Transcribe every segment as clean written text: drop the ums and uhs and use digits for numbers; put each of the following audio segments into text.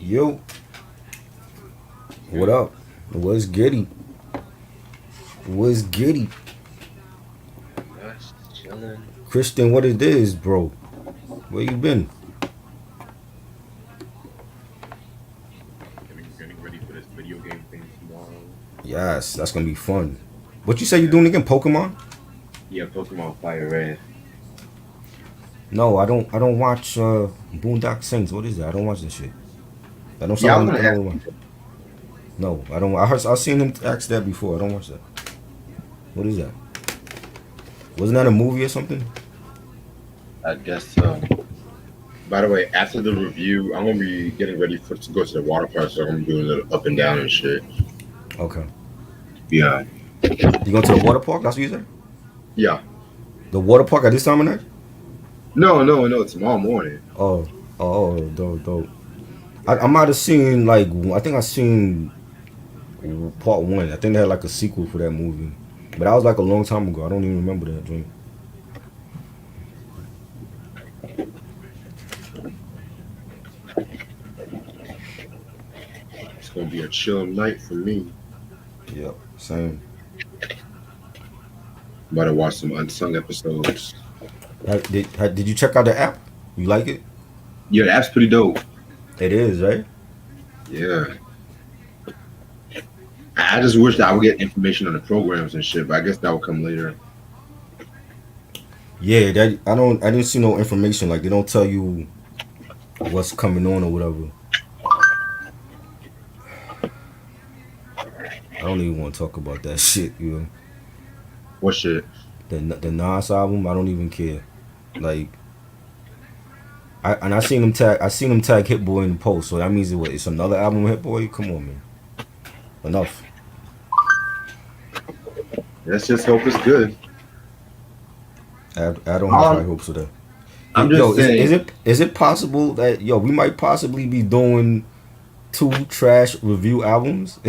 Yo, what up? What's giddy? What's giddy? That's chilling. Christian, what it is, bro? Where you been? Getting ready for this video game thing tomorrow. Yes, that's gonna be fun. What you say you doing again? Pokemon? Yeah, Pokemon Fire Red. No, I don't watch Boondocks Saints. What is that? I don't watch this shit. That don't Yeah, I sound was like gonna anything I ask would watch. you. No, I don't. I've seen him ask that before. I don't watch that. What is that? Wasn't that a movie or something? I guess so. By the way, after the review, I'm gonna be getting ready to go to the water park, so I'm doing a little up and down and shit. Okay. Yeah, You going to the water park? That's what you said? yeah. The water park at this time of night? No. Tomorrow morning. Oh, dope, dope. I might have seen like I think I seen part one. I think they had like a sequel for that movie, but that was like a long time ago. I don't even remember that joint. It's gonna be a chill night for me. Yep, same. I'm about to watch some unsung episodes. Did you check out the app? You like it? Yeah, the app's pretty dope. It is, right? Yeah. I just wish that I would get information on the programs and shit, but I guess that will come later. Yeah, that I didn't see no information. Like they don't tell you what's coming on or whatever. I don't even want to talk about that shit. You know, What shit? the Nas album. I don't even care. Like I seen him tag Hit Boy in the post. So that means it's another album with Hit Boy. Come on, man. Enough. Let's just hope it's good. I don't have high Um, hopes for that. I'm Yo, just saying. is it possible that we might possibly be doing two trash review albums?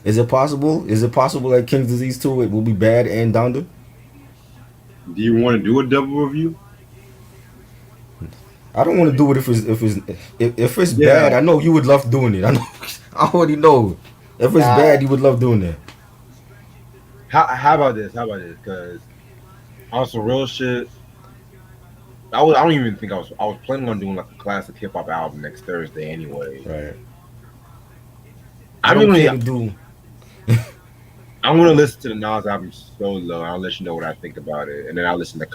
Is it possible? Is it possible that King's Disease 2 it will be bad and Donda? Do you want to do a double review? I don't want to do it if it's bad. Yeah. I know you would love doing it. I know. I already know. If it's Uh, bad, you would love doing that. how about this? How about this? Because on some real shit, I don't even think I was planning on doing like a classic hip hop album next Thursday anyway. Right. I I'm don't gonna care to do. I'm gonna listen to the Nas album solo. I'll let you know what I think about it, and then I'll listen to.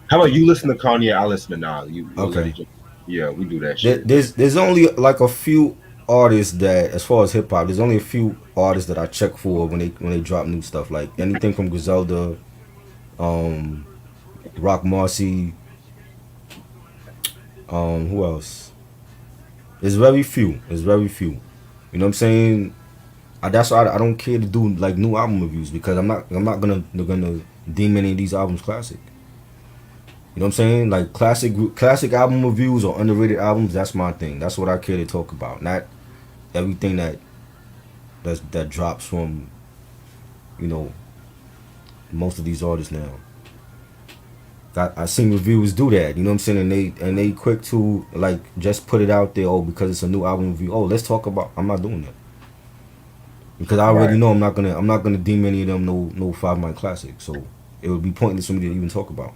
How about you listen to Kanye? I'll listen to Nas. We'll let Okay. each. Yeah, we do that shit. There's only like a few artists that, as far as hip hop, there's only a few artists that I check for when they drop new stuff. Like anything from Griselda, um, Rock Marcy, who else? It's very few. It's very few. You know what I'm saying? That's why I don't care to do like new album reviews because I'm not gonna deem any of these albums classic. You know what I'm saying? Like classic album reviews or underrated albums. That's my thing. That's what I care to talk about. Not everything that drops from you know most of these artists now. I seen reviewers do that. You know what I'm saying? And they quick to like just put it out there. Oh, because it's a new album review. Oh, let's talk about. I'm not doing that because I already Right. know I'm not gonna deem any of them no 5 mic classic. So it would be pointless for me to even talk about.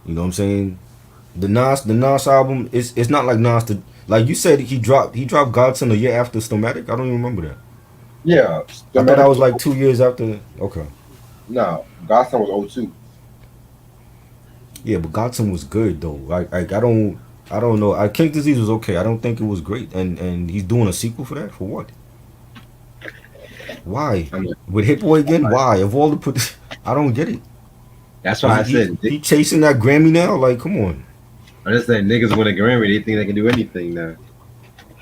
You know what I'm saying? The Nas album it's not like Nas like you said he dropped Godson a year after Stomatic. I don't even remember that. Yeah. I thought Dramatic that was was like 2 years after. Okay. no. Godson was 02. Yeah, but Godson was good though. I don't know. I King Disease was okay. I don't think it was great. And he's doing a sequel for that for what? Why? I'm like, With Hit Boy again? Why? Of all the put, I don't get it. that's Is why I he, said. he chasing that Grammy now? Like, come on. I'm just saying niggas win a Grammy. They think they can do anything now.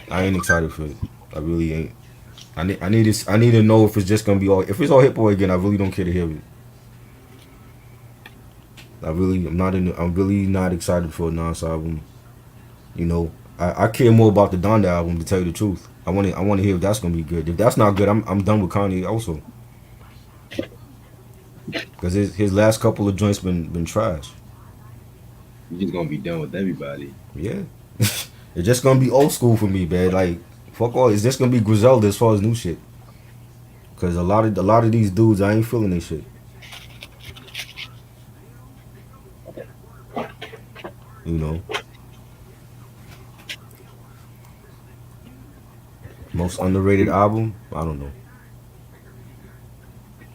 I ain't excited for it. I really ain't. I need to know if it's just gonna be all. If it's all Hit Boy again, I really don't care to hear it. I'm really not excited for a Nas album. You know, I care more about the Donda album to tell you the truth. I want to hear if that's gonna be good. If that's not good, I'm done with Kanye also. Because his last couple of joints been trash. You're just gonna be done with everybody. Yeah, it's just gonna be old school for me, man. Like fuck all. It's just gonna be Griselda as far as new shit. Cause a lot of these dudes, I ain't feeling this shit. You know, most underrated album. I don't know.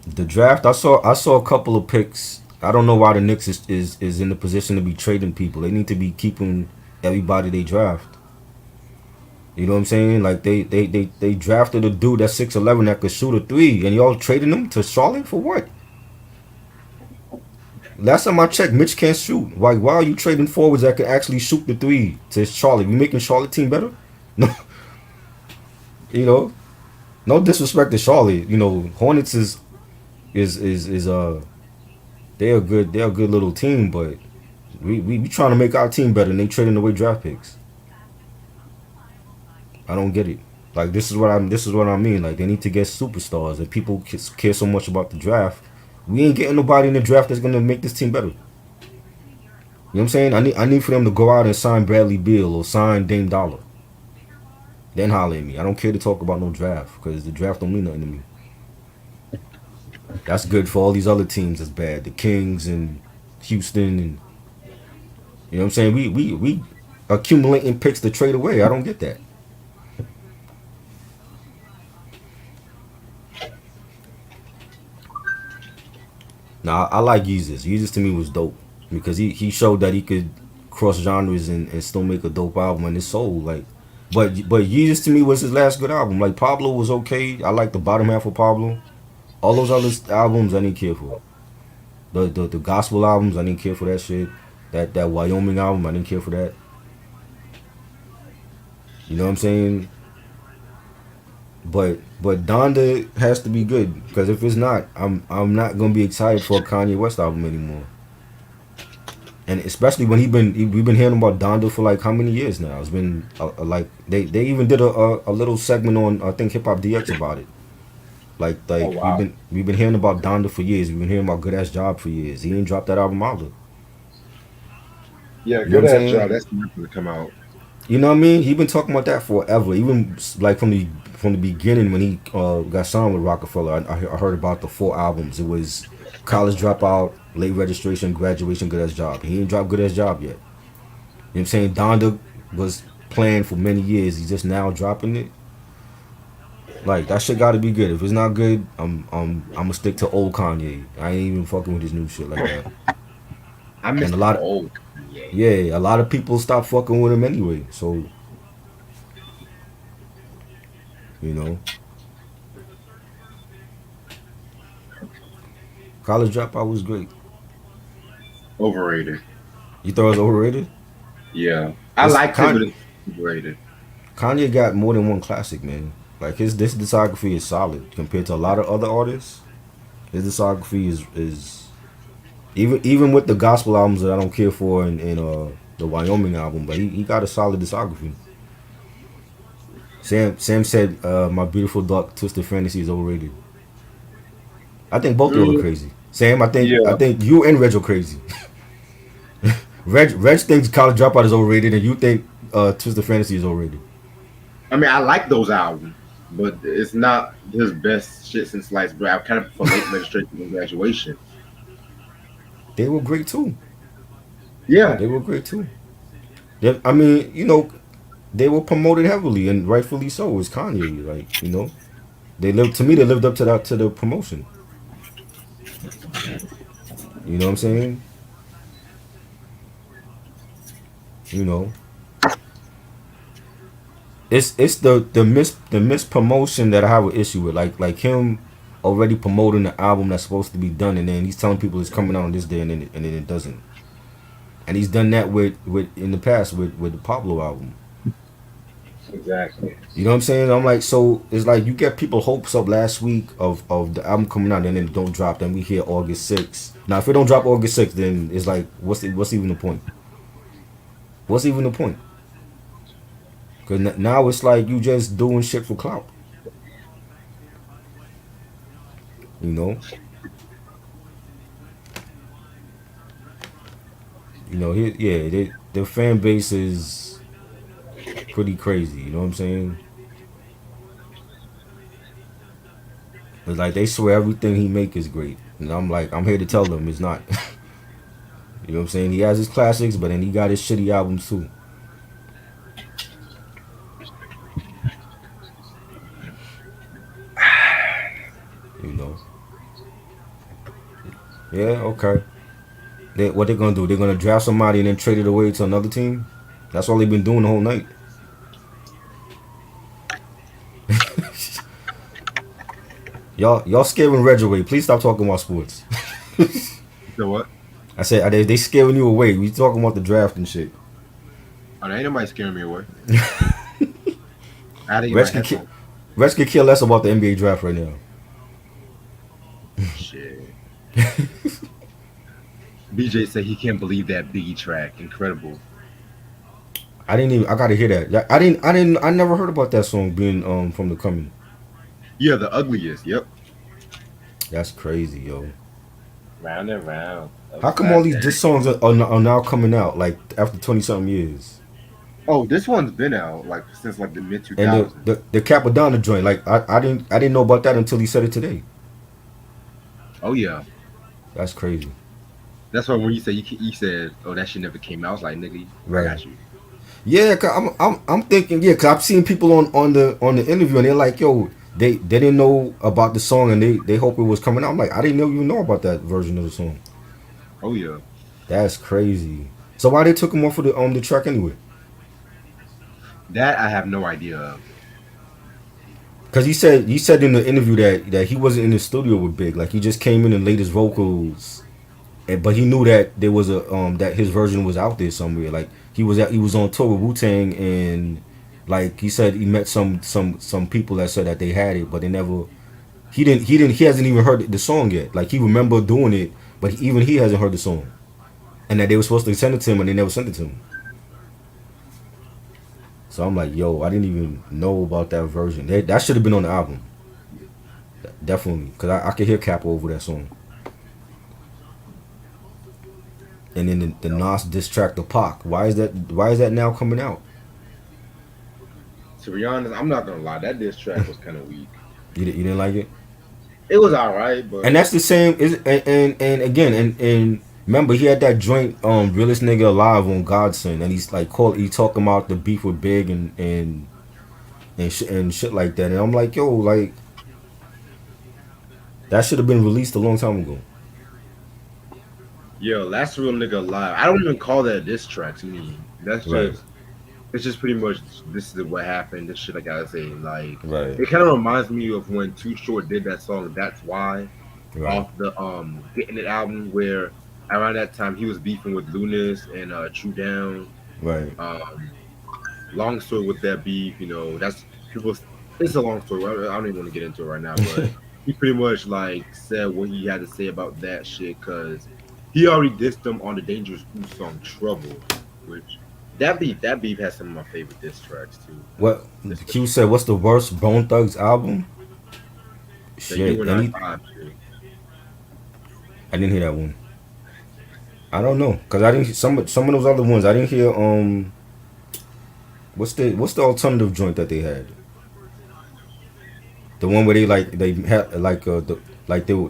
The draft. I saw a couple of picks. I don't know why the Knicks is in the position to be trading people. They need to be keeping everybody they draft. You know what I'm saying? Like they drafted a dude that's 6'11" that could shoot a three, and y'all trading him to Charlotte for what? Last time I checked, Mitch can't shoot. Why are you trading forwards that can actually shoot the three to Charlotte? You making Charlotte team better? No, you know, no disrespect to Charlotte. You know, Hornets is they're a good little team, but we trying to make our team better, and they trading away draft picks. I don't get it. Like this is what I mean. Like they need to get superstars, and people care so much about the draft. We ain't getting nobody in the draft that's gonna make this team better. You know what I'm saying? I need for them to go out and sign Bradley Beal or sign Dame Dollar. Then holler at me. I don't care to talk about no draft because the draft don't mean nothing to me. That's good for all these other teams. That's bad. The Kings and Houston and you know what I'm saying. We accumulating picks to trade away. I don't get that. Now I like Yeezus. Yeezus to me was dope because he showed that he could cross genres and still make a dope album and it's sold like. But Yeezus to me was his last good album. Like Pablo was okay. I like the bottom half of Pablo. All those other albums I didn't care for. The gospel albums I didn't care for that shit. That Wyoming album I didn't care for that. You know what I'm saying? But Donda has to be good because if it's not, I'm not gonna be excited for a Kanye West album anymore. And especially when we've been hearing about Donda for like how many years now? It's been like they even did a little segment on I think Hip Hop DX about it. Oh Like we've wow. been we've been hearing about Donda for years. We've been hearing about Good Ass Job for years. He ain't dropped that album either. Yeah, You know what good I'm ass job. saying? That's not gonna come out. You know what I mean? He been talking about that forever. Even like from the beginning when he got signed with Rockefeller, I heard about the 4 albums. It was College Dropout, Late Registration, Graduation, Good Ass Job. He ain't dropped Good Ass Job yet. You know what I'm saying? Donda was planned for many years. He's just now dropping it. Like that shit got to be good. If it's not good, I'm gonna stick to old Kanye. I ain't even fucking with his new shit like that. I And missed a the lot, old Kanye. yeah, a lot of people stop fucking with him anyway. So you know, College Dropout was great. Overrated. You thought it was overrated? Yeah, I It's liked it, but it's overrated. Kanye got more than one classic, man. Like his this discography is solid compared to a lot of other artists. His discography is even with the gospel albums that I don't care for and the Wyoming album, but he got a solid discography. Sam said my beautiful dark twisted fantasy is overrated. I think both of y'all are Mm, crazy. Sam, I yeah, think you and Reg are crazy. Reg thinks College Dropout is overrated, and you think Twisted Fantasy is overrated. I mean, I like those albums, but it's not his best shit since sliced bread. I kind of prefer late registration and graduation. They were great too. Yeah, They were great too. I mean, they were promoted heavily and rightfully so. It's Kanye, like they lived to me. They lived up to that to the promotion. You know what I'm saying? You know, it's the mispromotion that I have an issue with. Like him already promoting the album that's supposed to be done, and then he's telling people it's coming out on this day, and then it doesn't. And he's done that with in the past with the Pablo album. exactly. You know what I'm saying? I'm like, so it's like you get people hopes up last week of the album coming out, and then it don't drop. Then we hear August 6th. Now, if it don't drop August 6th, then it's like, what's even the point? What's even the point? Because now it's like you just doing shit for clout. You know, You know, their fan base is pretty crazy. You know what I'm saying? It's like they swear everything he make is great, and I'm like, I'm here to tell them it's not. You know what I'm saying? He has his classics, but then he got his shitty albums too. You know? Yeah, okay. What they gonna do? They're gonna draft somebody and then trade it away to another team. That's all they've been doing the whole night. Y'all scaring Reg away. Please stop talking about sports. So what? I said they scaring you away. We talking about the draft and shit. Oh, there ain't nobody scaring me away. I had to get Reg my can ki- headphones. Reg can care less about the NBA draft right now. Shit. BJ said he can't believe that Biggie track. Incredible. I didn't even. I gotta hear that. I never heard about that song being from the coming. Yeah, the ugliest. Yep. That's crazy, yo. Round and round. How come all Upside these down. diss songs are now coming out like after 20 something years? Oh, this one's been out like since like the mid two And thousands. the Capadonna joint, like I didn't know about that until he said it today. Oh yeah. That's crazy. That's why when you said you said, "Oh, that shit never came out," I was like, "Nigga, I Right. got you." Yeah, cause I'm thinking, yeah, cause I've seen people on the interview and they're like, yo, they didn't know about the song and they hope it was coming out. I'm like, I didn't even know about that version of the song. Oh yeah. That's crazy. So why they took him off of the track anyway? That I have no idea of. Cause he said in the interview that he wasn't in the studio with Big, like he just came in and laid his vocals, but he knew that there was a that his version was out there somewhere. Like he was on tour with Wu Tang and like he said he met some people that said that they had it, but they never. He hasn't even heard the song yet. Like he remember doing it, but even he hasn't heard the song, and that they were supposed to send it to him and they never sent it to him. So I'm like, yo, I didn't even know about that version. That should have been on the album, definitely, because I could hear Capo over that song. And then the Nas diss track, the Pac. Why is that? Why is that now coming out? To be honest, I'm not gonna lie. That diss track was kind of weak. You didn't like it? It was alright, And but that's the same. And again and remember he had that joint realest nigga alive on Godson and he's like he talking about the beef with Big and shit like that and I'm like yo like that should have been released a long time ago. yo, that's real nigga alive. I don't even call that a diss track to me. That's Right. just it's just pretty much this is what happened. This shit I gotta say. Like Right. it kind of reminds me of when Too Short did that song. That's why Right. off the Getting It album where around that time he was beefing with Lunas and True Down. Right. Um, long story with that beef, that's people. It's a long story. I don't even want to get into it right now, but he pretty much like said what he had to say about that shit because he already dissed them on the Dangerous Goose song Trouble, which that beef has some of my favorite diss tracks too. What This Q said? What's the worst Bone Thugs album? the you Shit. and I vibe shit. I didn't hear that one. I don't know, cause I didn't some of those other ones. I didn't hear what's the alternative joint that they had? The one where they had they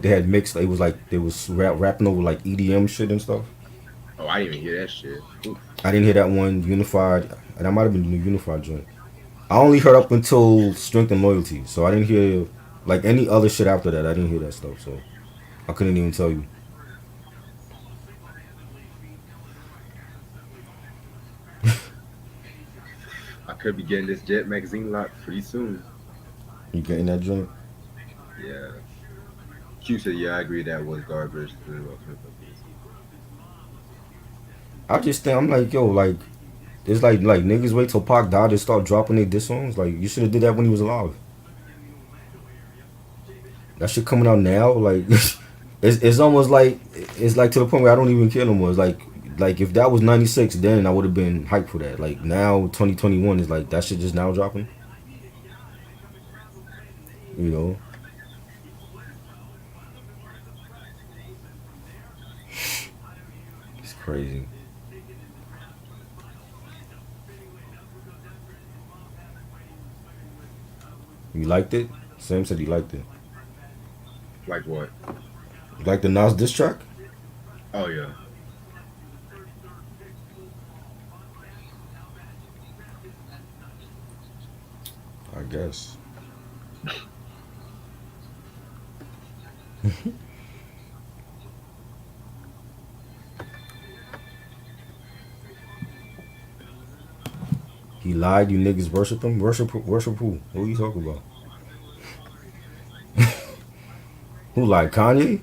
had mixed. It was like they was rapping over like EDM shit and stuff. Oh, I didn't even hear that shit. Oof. I didn't hear that one. Unified, and that might have been the Unified joint. I only heard up until Strength and Loyalty, so I didn't hear like any other shit after that. I didn't hear that stuff, so I couldn't even tell you. I could be getting this Jet magazine lot pretty soon. You getting that joint? Yeah. Q said, yeah, I agree that was garbage. I just think I'm like yo, like it's like niggas wait till Pac died to start dropping their diss songs. Like you should have did that when he was alive. That shit coming out now, like it's almost like it's like to the point where I don't even care no more. It's like if that was '96, then I would have been hyped for that. Like now 2021 is like that shit just now dropping. You know, it's crazy. You liked it? Sam said he liked it. Like what? You like the Nas diss track? Oh yeah. I guess. He lied. You niggas worship him. Worship who? Who you talking about? Who lied? Kanye?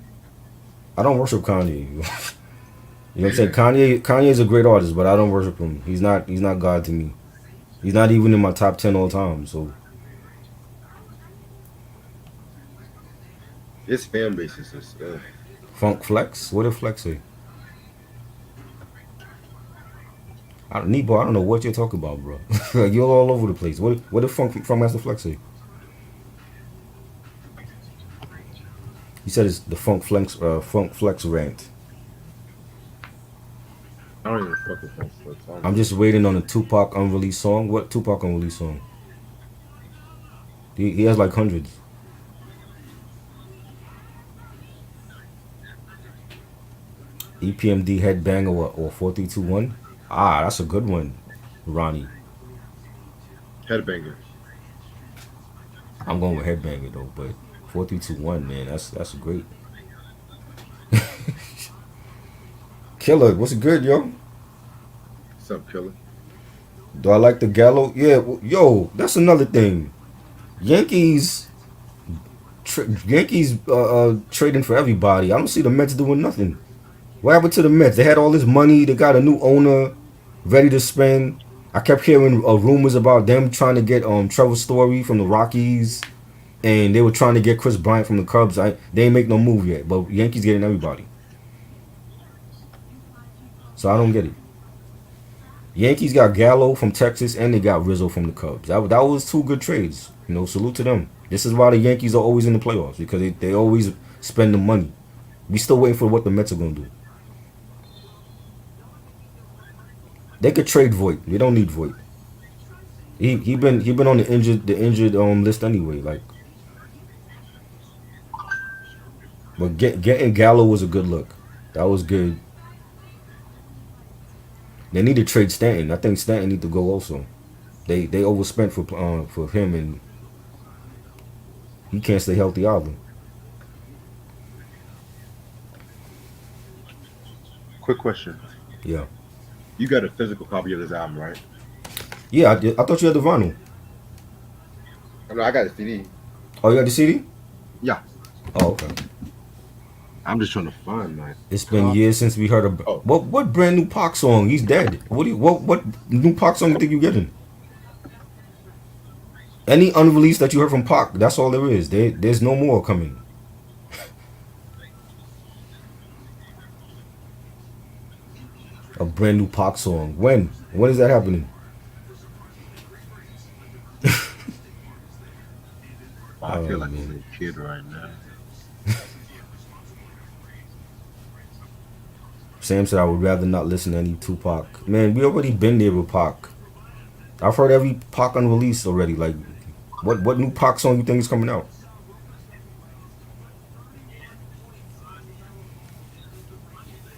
I don't worship Kanye. You know what I'm saying? Kanye is a great artist, but I don't worship him. He's not God to me. He's not even in my top 10 all time. So His fan base is just. Funk Flex? What did Flex say? Nebo, I don't know what you're talking about, bro. Like, you're all over the place. What did Funk Master Flex say? He said it's the Funk Flex rant. I don't even fucking think so. I'm just waiting on a Tupac unreleased song. What Tupac unreleased song? He has like hundreds. Epmd Headbanger or 4321? Ah, that's a good one, Ronnie. Headbanger. I'm going with Headbanger though, but 4321, man, that's great. Killer, what's good, yo? What's up, killer? Do I like the Gallo? Yeah, yo, that's another thing. Yankees trading for everybody. I don't see the Mets doing nothing. What happened to the Mets? They had all this money. They got a new owner, ready to spend. I kept hearing rumors about them trying to get Trevor Story from the Rockies, and they were trying to get Chris Bryant from the Cubs. They ain't make no move yet, but Yankees getting everybody. So I don't get it. Yankees got Gallo from Texas, and they got Rizzo from the Cubs. That was two good trades. You know, salute to them. This is why the Yankees are always in the playoffs, because they always spend the money. We still waiting for what the Mets are gonna do. They could trade Voit. They don't need Voit. He been on the injured list anyway. Like, but getting Gallo was a good look. That was good. They need to trade Stanton. I think Stanton need to go also. They overspent for him, and he can't stay healthy either. Quick question. Yeah. You got a physical copy of this album, right? Yeah, I thought you had the vinyl. I got a CD. Oh, you got the CD? Yeah. Oh, okay. I'm just trying to find my. It's been years since we heard of what brand new Pac song. He's dead. What new Pac song you think you getting? Any unreleased that you heard from Pac, that's all there is. There's no more coming. A brand new Pac song. When is that happening? I feel like a little kid right now. Sam said I would rather not listen to any Tupac. Man, we already been there with Pac. I've heard every Pac unreleased already. Like, what new Pac song you think is coming out?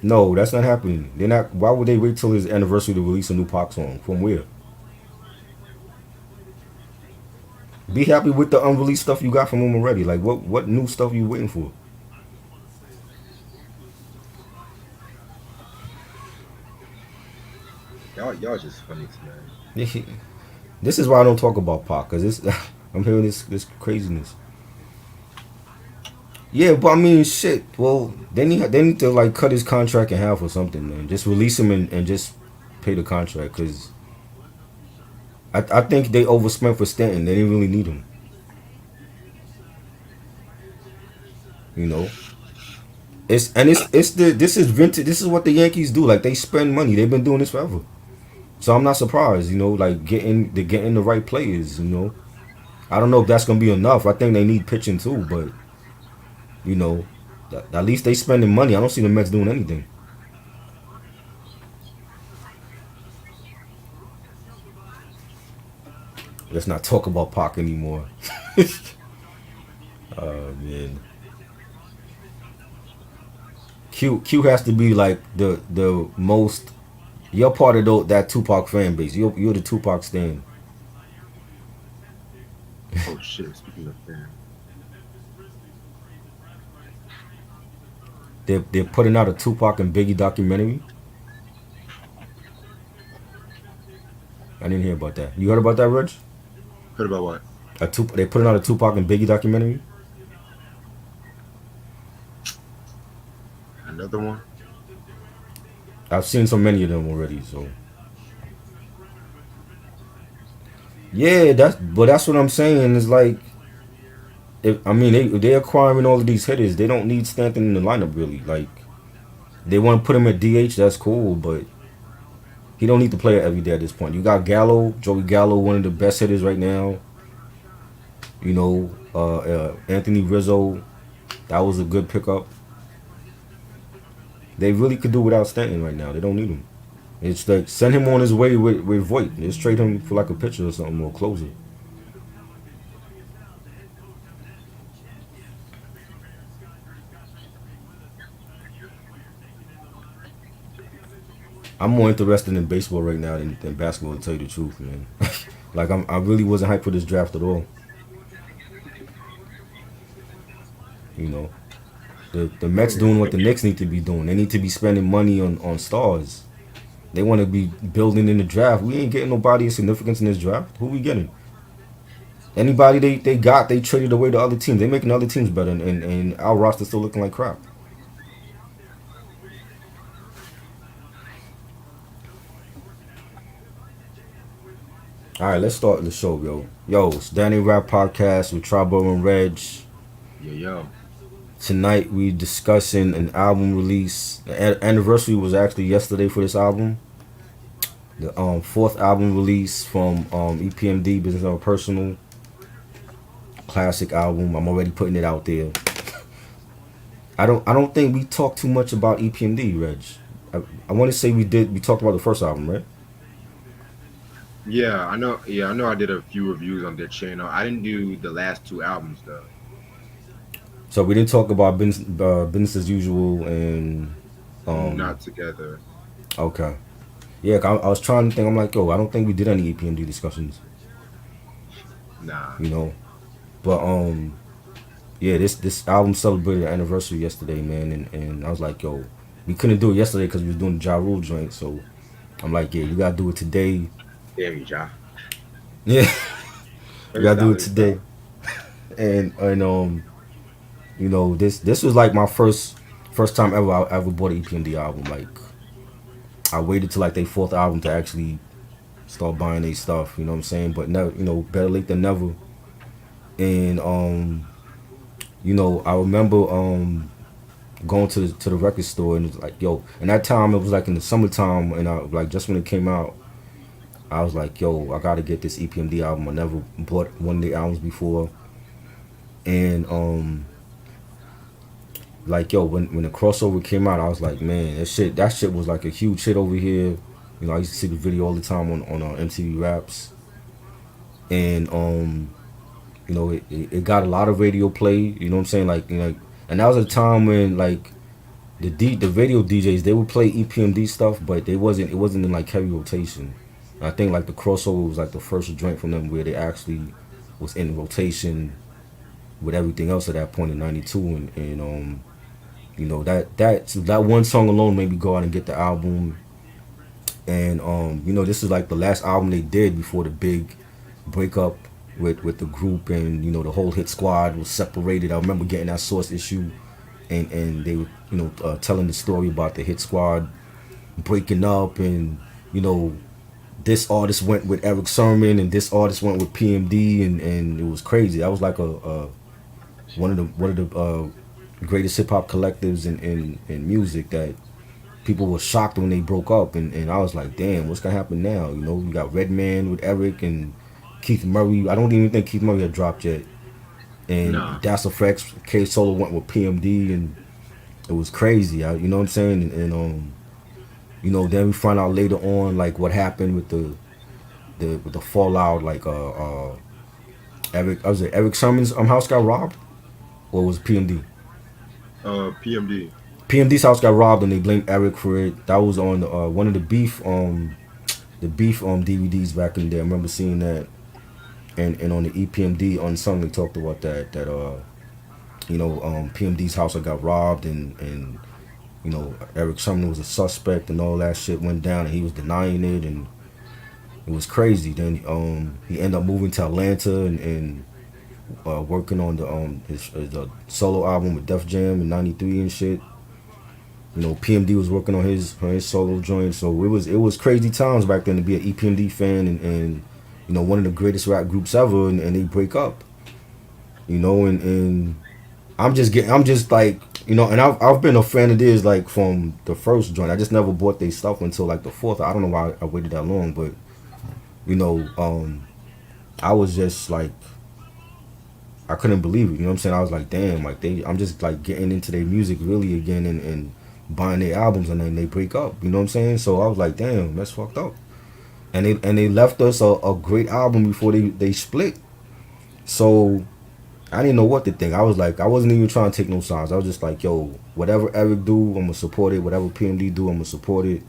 No, that's not happening. They're not. Why would they wait till his anniversary to release a new Pac song? From where? Be happy with the unreleased stuff you got from him already. Like, what new stuff you waiting for? Y'all just funny tonight. This is why I don't talk about Pac, cause I'm hearing this craziness. Yeah, but I mean, shit. Well, they need to like cut his contract in half or something, man. Just release him and just pay the contract, cause I think they overspent for Stanton. They didn't really need him. You know, this is vintage. This is what the Yankees do. Like, they spend money. They've been doing this forever. So I'm not surprised. You know, like getting the right players. You know, I don't know if that's gonna be enough. I think they need pitching too, but you know, at least they spending money. I don't see the Mets doing anything. Let's not talk about Pac anymore. Oh man, Q has to be like the most. You're part of that Tupac fan base. You're the Tupac stand. Oh shit! Speaking of fan, They're putting out a Tupac and Biggie documentary. I didn't hear about that. You heard about that, Rich? heard about what? They putting out a Tupac and Biggie documentary. Another one? I've seen so many of them already. So yeah, that's what I'm saying. It's like, I mean, they're acquiring all of these hitters. They don't need Stanton in the lineup really. Like, they want to put him at DH. That's cool, but he don't need to play every day at this point. You got Gallo, Joey Gallo, one of the best hitters right now. You know, Anthony Rizzo, that was a good pickup. They really could do without Stanton right now. They don't need him. It's like send him on his way with Voigt. Just trade him for like a pitcher or something or closer. I'm more interested in baseball right now than basketball, to tell you the truth, man. Like I really wasn't hyped for this draft at all. You know, the Mets doing what the Knicks need to be doing. They need to be spending money on stars. They want to be building in the draft. We ain't getting nobody of significance in this draft. Who we getting? Anybody they got, they traded away to other teams. They making other teams better, and our roster still looking like crap. All right, let's start the show, yo. Yo, it's Danny Rap Podcast with Trabo and Reg. Yeah, yo. Tonight we discussing an album release. The anniversary was actually yesterday for this album. The fourth album release from Epmd, Business of Personal. Classic album. I'm already putting it out there. I don't think we talked too much about Epmd, Reg. I want to say we did. We talked about the first album, right? Yeah, I know. Yeah, I know. I did a few reviews on their channel. I didn't do the last two albums though. So we didn't talk about business as usual and Not together. okay. Yeah, I was trying to think. I'm like, yo, I don't think we did any EPMD discussions. Nah. You know, but yeah, this album celebrated the anniversary yesterday, man, and I was like, yo, we couldn't do it yesterday because we was doing the Ja Rule joint. So I'm like, yeah, you gotta do it today. Damn you, Ja. Yeah, you gotta do it Let me today. stop. And you know, this was like my first time ever I ever bought an EPMD album. Like, I waited till like their fourth album to actually start buying their stuff. You know what I'm saying? But never, you know, better late than never. And you know, I remember going to the record store and it's like, yo, and that time it was like in the summertime, and I like just when it came out, I was like, yo, I gotta get this EPMD album. I never bought one of the albums before, and like, yo, when the crossover came out, I was like, man, that shit was like a huge hit over here. You know, I used to see the video all the time on MTV Raps, and you know, it got a lot of radio play. You know what I'm saying? Like, you know, and that was a time when like the radio DJs, they would play EPMD stuff, but it wasn't in like heavy rotation. And I think like the crossover was like the first joint from them where they actually was in rotation with everything else at that point in '92, and you know, that one song alone made me go out and get the album. And you know, this is like the last album they did before the big breakup with the group, and you know, the whole hit squad was separated. I remember getting that Source issue, and they were, you know, telling the story about the hit squad breaking up, and you know, this artist went with Eric Sermon and this artist went with PMD, and it was crazy. That was like a one of the greatest hip hop collectives in music, that people were shocked when they broke up, and I was like, damn, what's gonna happen now? You know, you got Redman with Eric and Keith Murray. I don't even think Keith Murray had dropped yet. And Nah. Das Effects, K Solo went with PMD, and it was crazy. You know what I'm saying? And you know, then we find out later on like what happened with the fallout, like Eric, I was it Eric Sermon's house got robbed, or was it PMD? PMD. PMD's house got robbed, and they blamed Eric for it. That was on one of the beef DVDs back in the day. I remember seeing that, and on the EPMD unsung they talked about that PMD's house had got robbed, and Eric Sumner was a suspect, and all that shit went down, and he was denying it, and it was crazy. Then he ended up moving to Atlanta and working on his solo album with Def Jam in '93 and shit. PMD was working on his solo joint, so it was crazy times back then to be an EPMD fan and one of the greatest rap groups ever, and they break up. And I'm just like, and I've been a fan of theirs like from the first joint. I just never bought their stuff until like the fourth. I don't know why I waited that long, but you know, um, I was just like, I couldn't believe it. You know what I'm saying? I was like, damn, like I'm just like getting into their music really again and buying their albums, and then they break up. You know what I'm saying? So I was like, damn, that's fucked up. And they left us a great album before they split. So I didn't know what to think. I was like, I wasn't even trying to take no sides. I was just like, yo, whatever Eric do, I'm gonna support it. Whatever PMD do, I'm gonna support it.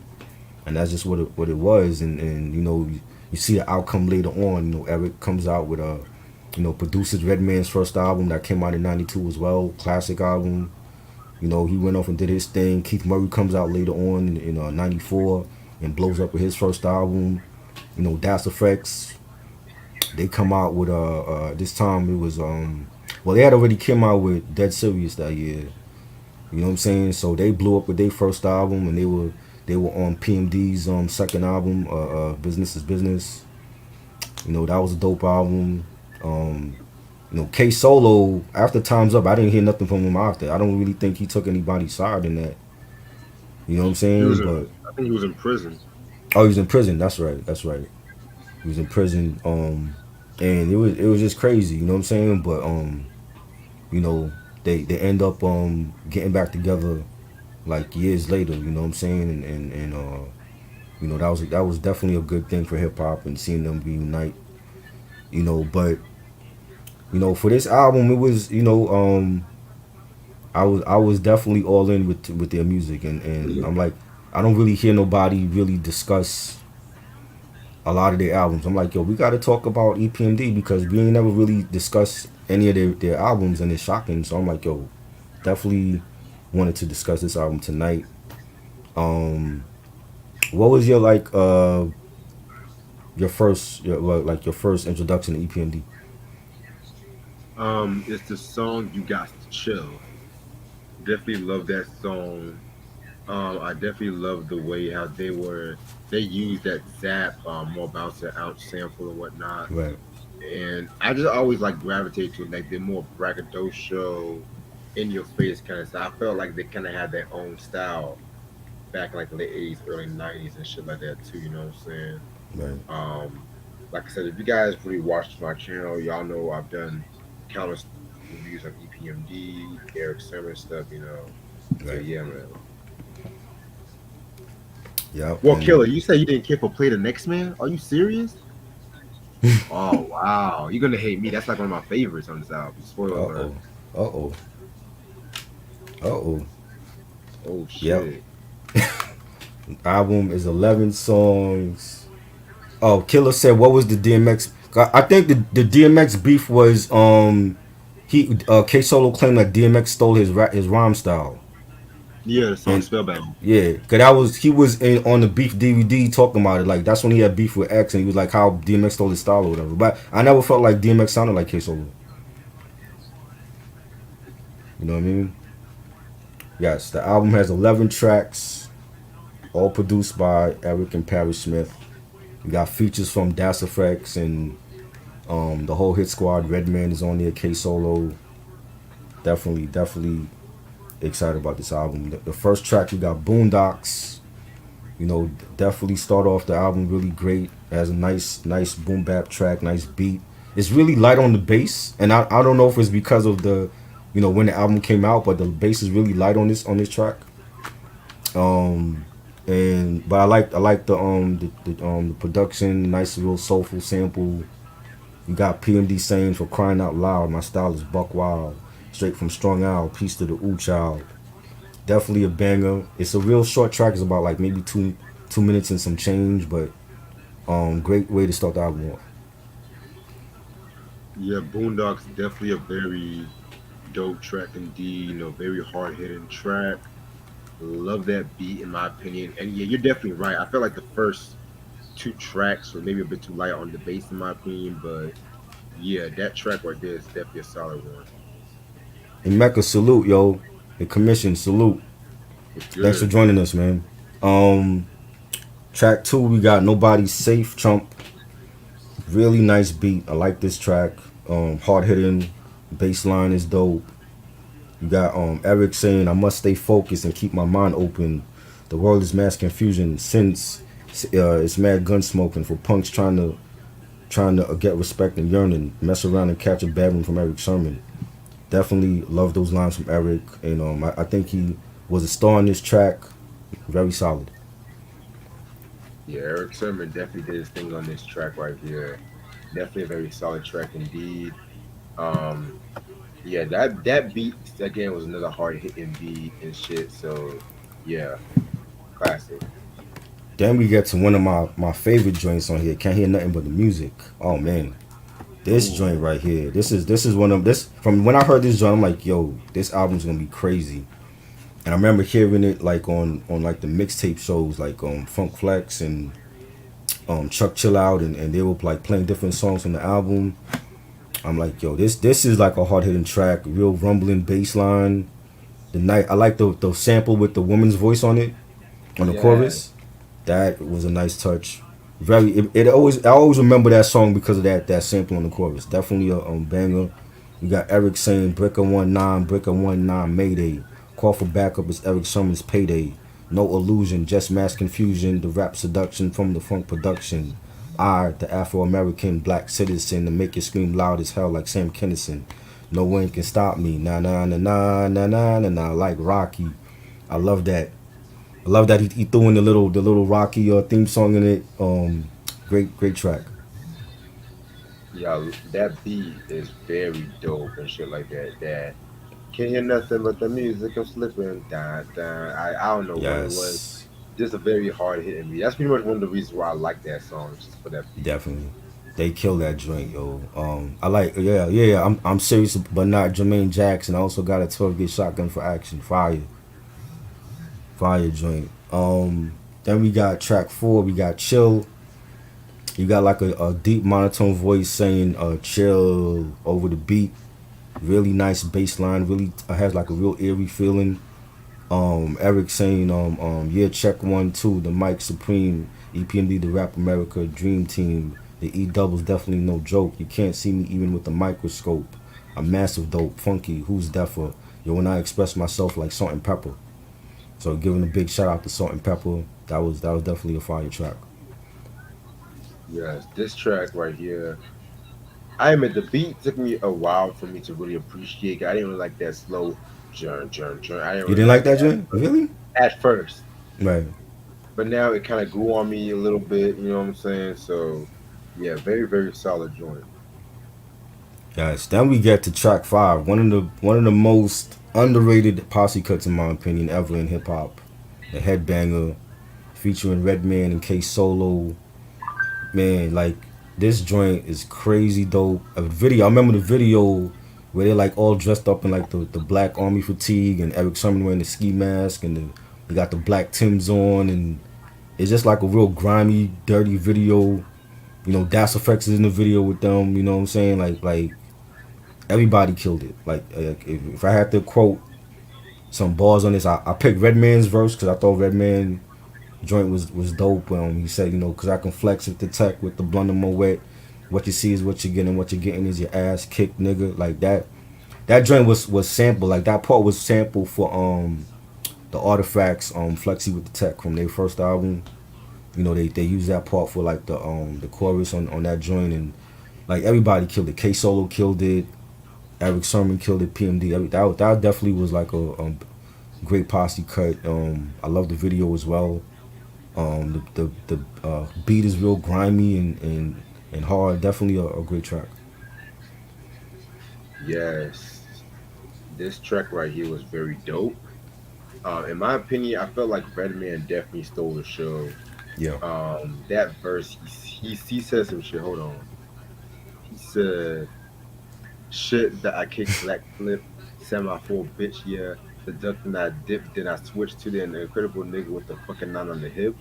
And that's just what it was. And you see the outcome later on. Eric comes out with produces Redman's first album that came out in '92 as well, classic album. He went off and did his thing. Keith Murray comes out later on in '94 and blows up with his first album. Das Effects, they come out with this time it was they had already came out with Dead Serious that year. You know what I'm saying? So they blew up with their first album, and they were on PMD's second album, Business is Business. That was a dope album. K Solo, after Time's Up, I didn't hear nothing from him after. I don't really think he took anybody's side in that. You know what I'm saying? But I think he was in prison. oh, he was in prison. That's right. He was in prison. And it was just crazy. You know what I'm saying? But they end up getting back together like years later. You know what I'm saying? And that was definitely a good thing for hip hop and seeing them reunite. But for this album, it was I was definitely all in with their music, and I'm like, I don't really hear nobody really discuss a lot of their albums. I'm like, yo, we got to talk about EPMD because we ain't never really discussed any of their albums, and it's shocking. So I'm like, yo, definitely wanted to discuss this album tonight. What was your your first introduction to EPMD? It's the song "You Got to Chill." Definitely love that song. I definitely love the way how they used that zap, more bounce out sample and whatnot. Right. And I just always like gravitate to like the more braggadocio, in your face kind of style. I felt like they kind of had their own style back in like the late '80s, early '90s, and shit like that too. You know what I'm saying? Right. Like I said, if you guys really watched my channel, y'all know I've done countless reviews on EPMD, Eric Sermon stuff. So Right. yeah, man. Yeah. Well, Killer, you say you didn't care for Play the Next Man? Are you serious? Oh wow, you're gonna hate me. That's like one of my favorites on this album. Spoiler Uh alert. oh. Uh oh. Uh oh. Oh Yep. shit. Album is 11 songs. Oh, Killer said, what was the DMX? I think the DMX beef was K Solo claimed that DMX stole his rhyme style. Yeah, the song And Spellbound. yeah, cause he was on the beef DVD talking about it. Like that's when he had beef with X, and he was like how DMX stole his style or whatever. But I never felt like DMX sounded like K Solo. You know what I mean? Yes, the album has 11 tracks, all produced by Eric and Parry Smith. We got features from Das Effects and the whole hit squad. Redman is on there. K Solo. Definitely excited about this album. The first track we got Boondocks. Definitely start off the album really great. It has a nice boom bap track, nice beat. It's really light on the bass, and I don't know if it's because of when the album came out, but the bass is really light on this track. But I like the production, nice little soulful sample. You got PMD saying for crying out loud, my style is buck wild. Straight from Strong Owl, peace to the Ooh Child. Definitely a banger. It's a real short track. It's about like maybe 2 minutes and some change, but great way to start the album off. Yeah, Boondocks definitely a very dope track indeed. Very hard hitting track. Love that beat in my opinion. And yeah, you're definitely right. I felt like the first two tracks were maybe a bit too light on the bass in my opinion, but yeah, that track right there is definitely a solid one. And Mecca, salute, yo. The commission, salute. What's Thanks for good? joining us, man. Um, Track two, we got Nobody Safe, Trump. Really nice beat. I like this track. Hard hitting, bass line is dope. You got Eric saying, I must stay focused and keep my mind open. The world is mass confusion since it's mad gun smoking for punks trying to get respect and yearning. Mess around and catch a bad one from Eric Sermon. Definitely love those lines from Eric, and I think he was a star on this track. Very solid. Yeah, Eric Sermon definitely did his thing on this track right here. Definitely a very solid track indeed. Um, yeah, that beat again was another hard hitting beat and shit. So yeah, classic. Then we get to one of my favorite joints on here. Can't hear nothing but the music. Oh man, this joint Ooh, right here. This is one of this from when I heard this joint. I'm like, yo, this album's gonna be crazy. And I remember hearing it like on like the mixtape shows like Funk Flex and Chuck Chill Out, and they were like playing different songs from the album. I'm like, yo, this is like a hard hitting track, real rumbling bass line. The night I like the sample with the woman's voice on it on the yeah, chorus. That was a nice touch. It always I always remember that song because of that sample on the chorus. Definitely a banger. You got Eric saying Bricker 19 Mayday. Call for backup is Eric Sermon's payday. No illusion, just mass confusion. The rap seduction from the funk production. I, the Afro-American black citizen, to make it scream loud as hell like Sam Kinison. No one can stop me. Na na na na na na na na like Rocky. I love that. I love that he threw in the little Rocky theme song in it. Great track. yeah, that beat is very dope and shit like that. That can't hear nothing but the music. I'm slipping. Dun, dun. I don't know what it was. Yes, Just a very hard hitting beat. That's pretty much one of the reasons why I like that song, just for that beat. definitely. They kill that joint, yo. I like, yeah. I'm serious, but not Jermaine Jackson. I also got a 12 gauge shotgun for action. Fire joint. Then we got track four. We got chill. You got like a deep monotone voice saying chill over the beat. Really nice bass line. Really has like a real eerie feeling. Eric saying yeah, check 1 2 the Mike Supreme, Epmd the Rap America Dream Team. The E double's definitely no joke. You can't see me even with the microscope. I'm massive dope, funky, who's deafer? Yo, when I express myself like salt and pepper. So giving a big shout out to Salt and Pepper. That was definitely a fire track. Yes, this track right here. I admit the beat took me a while for me to really appreciate. I didn't really like that slow jern. I didn't You really didn't like like that that joint? Really? at first, Right. but now it kind of grew on me a little bit. You know what I'm saying? So yeah, very solid joint. Yes. Then we get to track five. One of the most underrated posse cuts in my opinion ever in hip hop. The Headbanger featuring Redman and K Solo. Man, like this joint is crazy dope. A video. I remember the video where they're like all dressed up in like the black army fatigue and Eric Sermon wearing the ski mask and they got the black Tims on and it's just like a real grimy, dirty video. Das Effects is in the video with them. You know what I'm saying? Like everybody killed it. Like if I had to quote some bars on this, I picked Redman's verse because I thought Redman joint was dope. He said, because I can flex with the tech with the blunt and wet. What you see is what you're getting. What you're getting is your ass kicked, nigga. Like that. That joint was sampled. Like that part was sampled for the Artifacts Flexi with the Tech from their first album. They used that part for like the chorus on that joint and like everybody killed it. K Solo killed it. Eric Sermon killed it. PMD. That definitely was like a great posse cut. I love the video as well. The beat is real grimy and hard. Definitely a great track. Yes, this track right here was very dope. In my opinion, I felt like Redman definitely stole the show. Yeah. That verse, he said some shit. Hold on, he said shit that I kick black flip, semaphore bitch, yeah. The duck then I dip, then I switch to the incredible nigga with the fucking nine on the hip.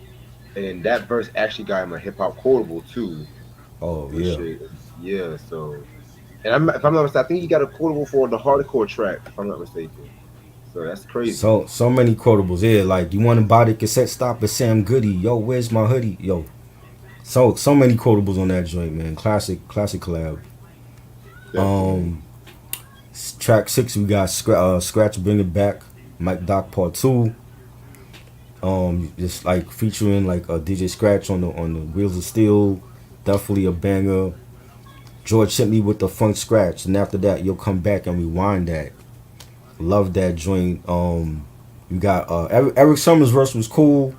And that verse actually got him a hip hop quotable too, Oh which yeah. shit, yeah. So, and if I'm not mistaken, I think he got a quotable for the hardcore track, if I'm not mistaken. So that's crazy. So many quotables. Yeah, like you want to buy the cassette stop at Sam Goody. Yo, where's my hoodie? Yo. So many quotables on that joint, man. Classic collab. Definitely. Track 6 we got Scratch Bring It Back, Mike Doc Part 2. Just like featuring like DJ Scratch on the Wheels of Steel. Definitely a banger. George hit me with the funk scratch, and after that, you'll come back and rewind that. Love that joint. You got Eric Summers' verse was cool,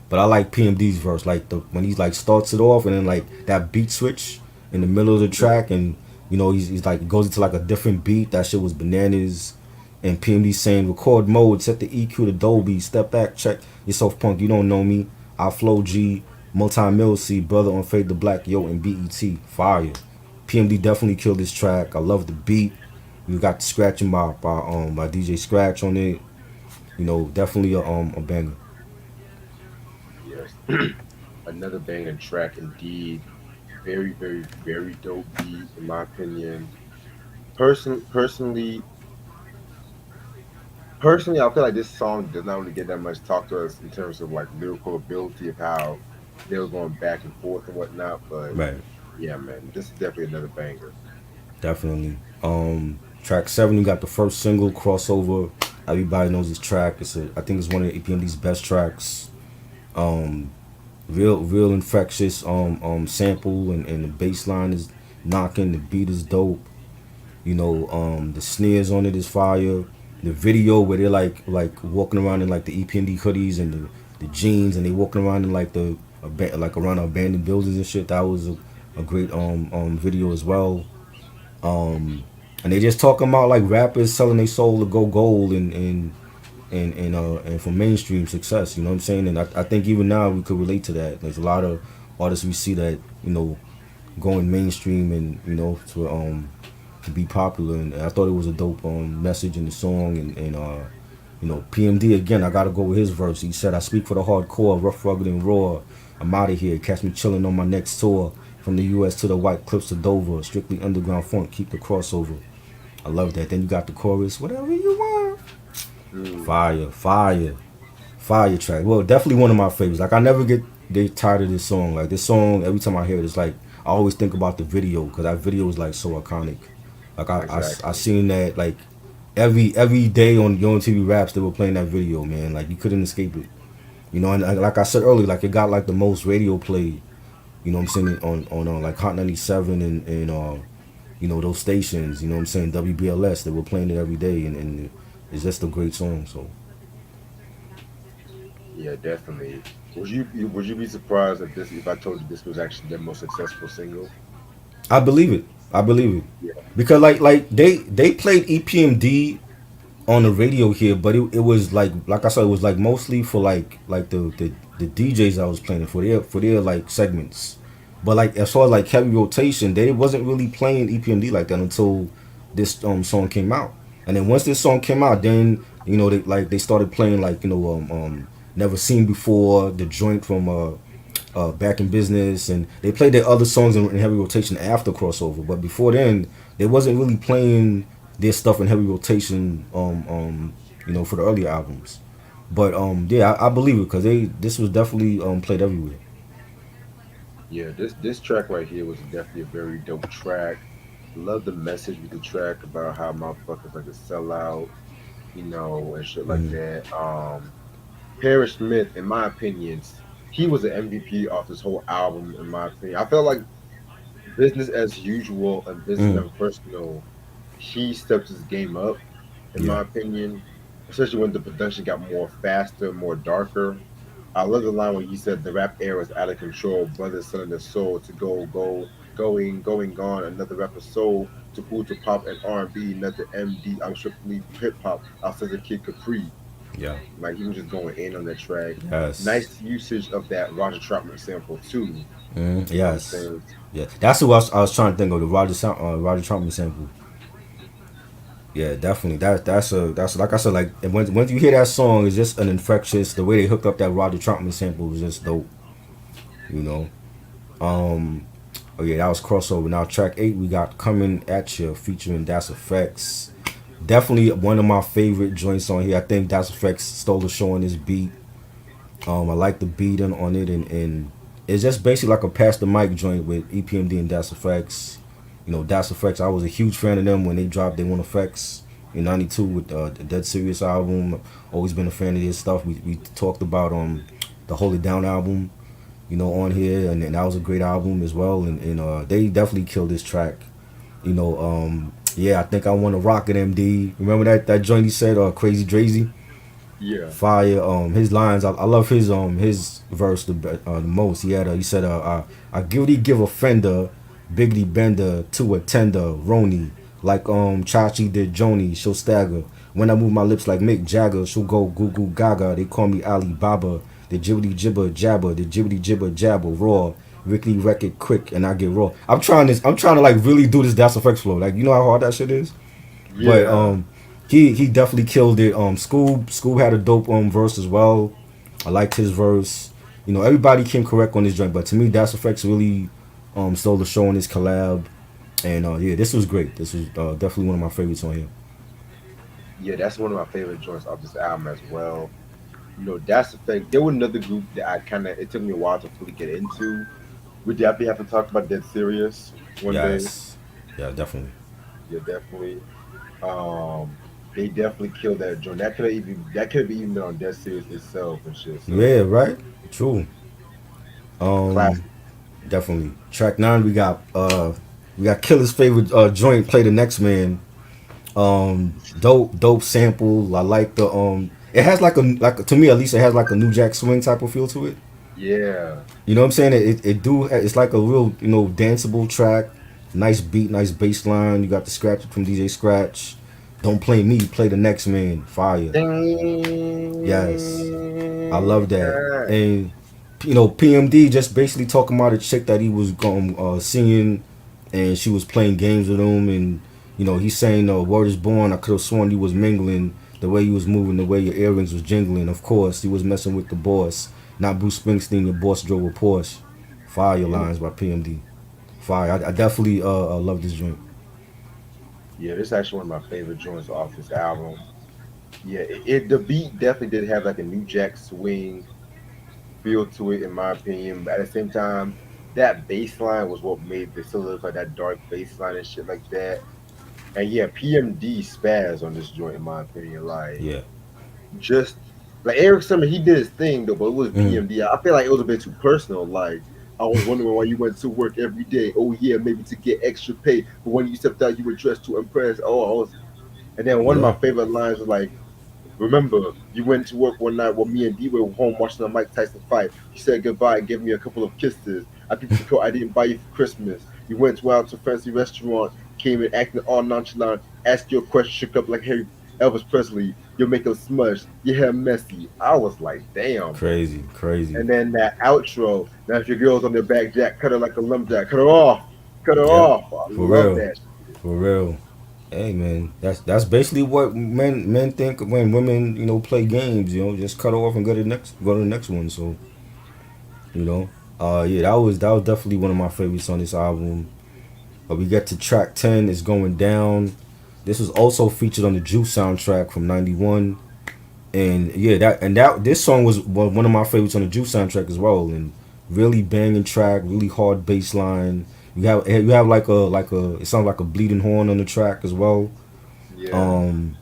but I like PMD's verse, like the when he like starts it off and then like that beat switch in the middle of the track, and he's like goes into like a different beat. That shit was bananas. And PMD saying record mode, set the EQ to Dolby, step back, check yourself, punk. You don't know me. I flow G, multi mil C, brother on Fade the Black, yo, and BET, fire. PMD definitely killed this track. I love the beat. You got the scratching by DJ Scratch on it. Definitely a banger. Yes. Another banging track indeed. Very, very, very dope beat, in my opinion. Personally, I feel like this song does not really get that much talk to us in terms of like lyrical ability of how they were going back and forth and whatnot. But Right. yeah, man, this is definitely another banger. Definitely. Track 7, you got the first single, Crossover. Everybody knows this track. I think it's one of the EPMD's best tracks. Real infectious sample, and the bass line is knocking. The beat is dope. The snares on it is fire. The video where they're like walking around in like the EPMD hoodies and the jeans, and they walking around in like like around abandoned buildings and shit. That was a great video as well. And they just talking about like rappers selling their soul to go gold and for mainstream success. You know what I'm saying? And I think even now we could relate to that. There's a lot of artists we see that going mainstream and to be popular. And I thought it was a dope message in the song. And PMD again. I gotta go with his verse. He said, "I speak for the hardcore, rough, rugged, and raw. I'm out of here. Catch me chilling on my next tour." From the U.S. to the White Cliffs to Dover, strictly underground funk, keep the crossover. I love that. Then you got the chorus, whatever you want. Mm, Fire, fire, fire track. Well, definitely one of my favorites. Like I never get tired of this song. Like this song, every time I hear it, it's like I always think about the video because that video is like so iconic. Like I exactly. seen that like every day on Yo TV Raps they were playing that video, man. Like you couldn't escape it. And like I said earlier, like it got like the most radio play. You know what I'm saying on like Hot 97 and those stations. You know what I'm saying WBLS. They were playing it every day, and it's just a great song. So Yeah, definitely. Would you be surprised if I told you this was actually their most successful single? I believe it. I believe it Yeah, because like they played EPMD on the radio here, but it was like I said, it was like mostly for like the DJs I was playing it for their like segments. But like as far as like heavy rotation, they wasn't really playing EPMD like that until this song came out. And then once this song came out, then they started playing like Never Seen Before, the joint from Back in Business, and they played their other songs in heavy rotation after crossover. But before then, they wasn't really playing their stuff in heavy rotation. For the earlier albums. But yeah, I believe it because this was definitely played everywhere. yeah. This track right here was definitely a very dope track. Love the message with the track about how motherfuckers like to sell out, and shit like Mm-hmm. that. Parrish Smith, in my opinions, he was an MVP off this whole album. In my opinion, I felt like business as usual and business Mm-hmm. never personal. He stepped his game up, in Yeah. my opinion, especially when the production got more faster, more darker. I love the line when he said the rap era is out of control, brothers selling their soul to go gold. going on, another rapper soul to cool to pop and R&B, another MD. I'm strictly hip hop. I says a kid Capri. Yeah. Like he was just going in on the track. Yes. Nice usage of that Roger Troutman sample too. You know what I'm Yes. saying? Yeah. That's who I was trying to think of, the Roger Trumpman sample. Yeah, definitely. That's like I said, like and once you hear that song, it's just an infectious. The way they hooked up that Roger Trumpman sample was just dope. You know. Um. Oh yeah, that was crossover. Now track 8 we got Coming at You featuring Das Effects. Definitely one of my favorite joints on here. I think Das Effects stole the show on this beat. I like the beat on it, and it's just basically like a pass the mic joint with EPMD and Das Effects. You know, Das Effects. I was a huge fan of them when they dropped their one effects in '92 with the Dead Serious album. Always been a fan of their stuff. We talked about the Hold It Down album, you know, on here, and that was a great album as well. And they definitely killed this track. You know, yeah, I think I want to rock at MD. Remember that joint he said, Crazy Drazy? Yeah. Fire. His lines. I love his verse the most. He said I guilty give offender, biggity bender to a tender Roni like Chachi did Joni. She'll stagger when I move my lips like Mick Jagger. She'll go goo goo gaga. They call me Ali Baba. The jibbity jibber jabber. The jibbity jibber jabber raw. Rickety wreck it quick and I get raw. I'm trying this. I'm trying to like really do this Das Effects flow. Like you know how hard that shit is. But Yeah. he definitely killed it. Scoob had a dope verse as well. I liked his verse. You know, everybody came correct on this joint, but to me, Das Effects really stole the show on this collab. And yeah, this was great. This was definitely one of my favorites on here. Yeah, that's one of my favorite joints of this album as well. You know, that's the thing. There was another group that I kind of, it took me a while to fully get into. We definitely have to talk about Dead Serious one day. Yes, yeah, definitely. Yeah, definitely. Um, they definitely killed that joint. That could have even been on Dead Serious itself and shit. Yeah, So right. True. Um, classic. definitely. Track 9, we got Killer's favorite joint. Play the Next Man. Dope sample. I like the It has like to me at least it has like a New Jack Swing type of feel to it. Yeah. You know what I'm saying? It's like a real, you know, danceable track. Nice beat, nice bass line. You got the scratch from DJ Scratch. Don't play me, play the next man. Fire. Yes. I love Dang. that. And you know, PMD just basically talking about a chick that he was going seeing, and she was playing games with him, and you know, he's saying, "Word is born." I could have sworn he was mingling, the way he was moving, the way your earrings was jingling. Of course, he was messing with the boss, not Bruce Springsteen. Your boss drove a Porsche. Fire Mm. lines by PMD. Fire. I definitely love this joint. Yeah, this is actually one of my favorite joints off this album. Yeah, the beat definitely did have like a New Jack Swing feel to it, in my opinion. But at the same time, that bass line was what made the solidify that dark bass line and shit like that. And yeah, PMD spaz on this joint, in my opinion. Like Yeah. just like Eric Summer, he did his thing though, but it was Mm. PMD. I feel like it was a bit too personal. Like I was wondering why you went to work every day. Oh yeah, maybe to get extra pay. But when you stepped out, you were dressed to impress. Oh, I was. And then one of Yeah. my favorite lines was like, remember, you went to work one night while me and D were home watching the Mike Tyson fight. You said goodbye and gave me a couple of kisses. I picked the coat I didn't buy you for Christmas. You went out to a fancy restaurant, came in acting all nonchalant, asked you a question, shook up like Harry Elvis Presley. Your makeup smudged, your hair messy. I was like, damn. Crazy. Crazy. And then that outro. Now if your girl's on their back jack, cut her like a lumberjack. Cut her off. Cut her Yep. off. I For love real. that. For real. Hey man, that's basically what men think when women, you know, play games. You know, just cut off and go to the next one. So you know, yeah, that was definitely one of my favorites on this album. We get to track 10. It's going down. This was also featured on the Juice soundtrack from '91. And yeah, that this song was one of my favorites on the Juice soundtrack as well. And really banging track, really hard bass line. You have like a it sounds like a bleeding horn on the track as well. Yeah. Um,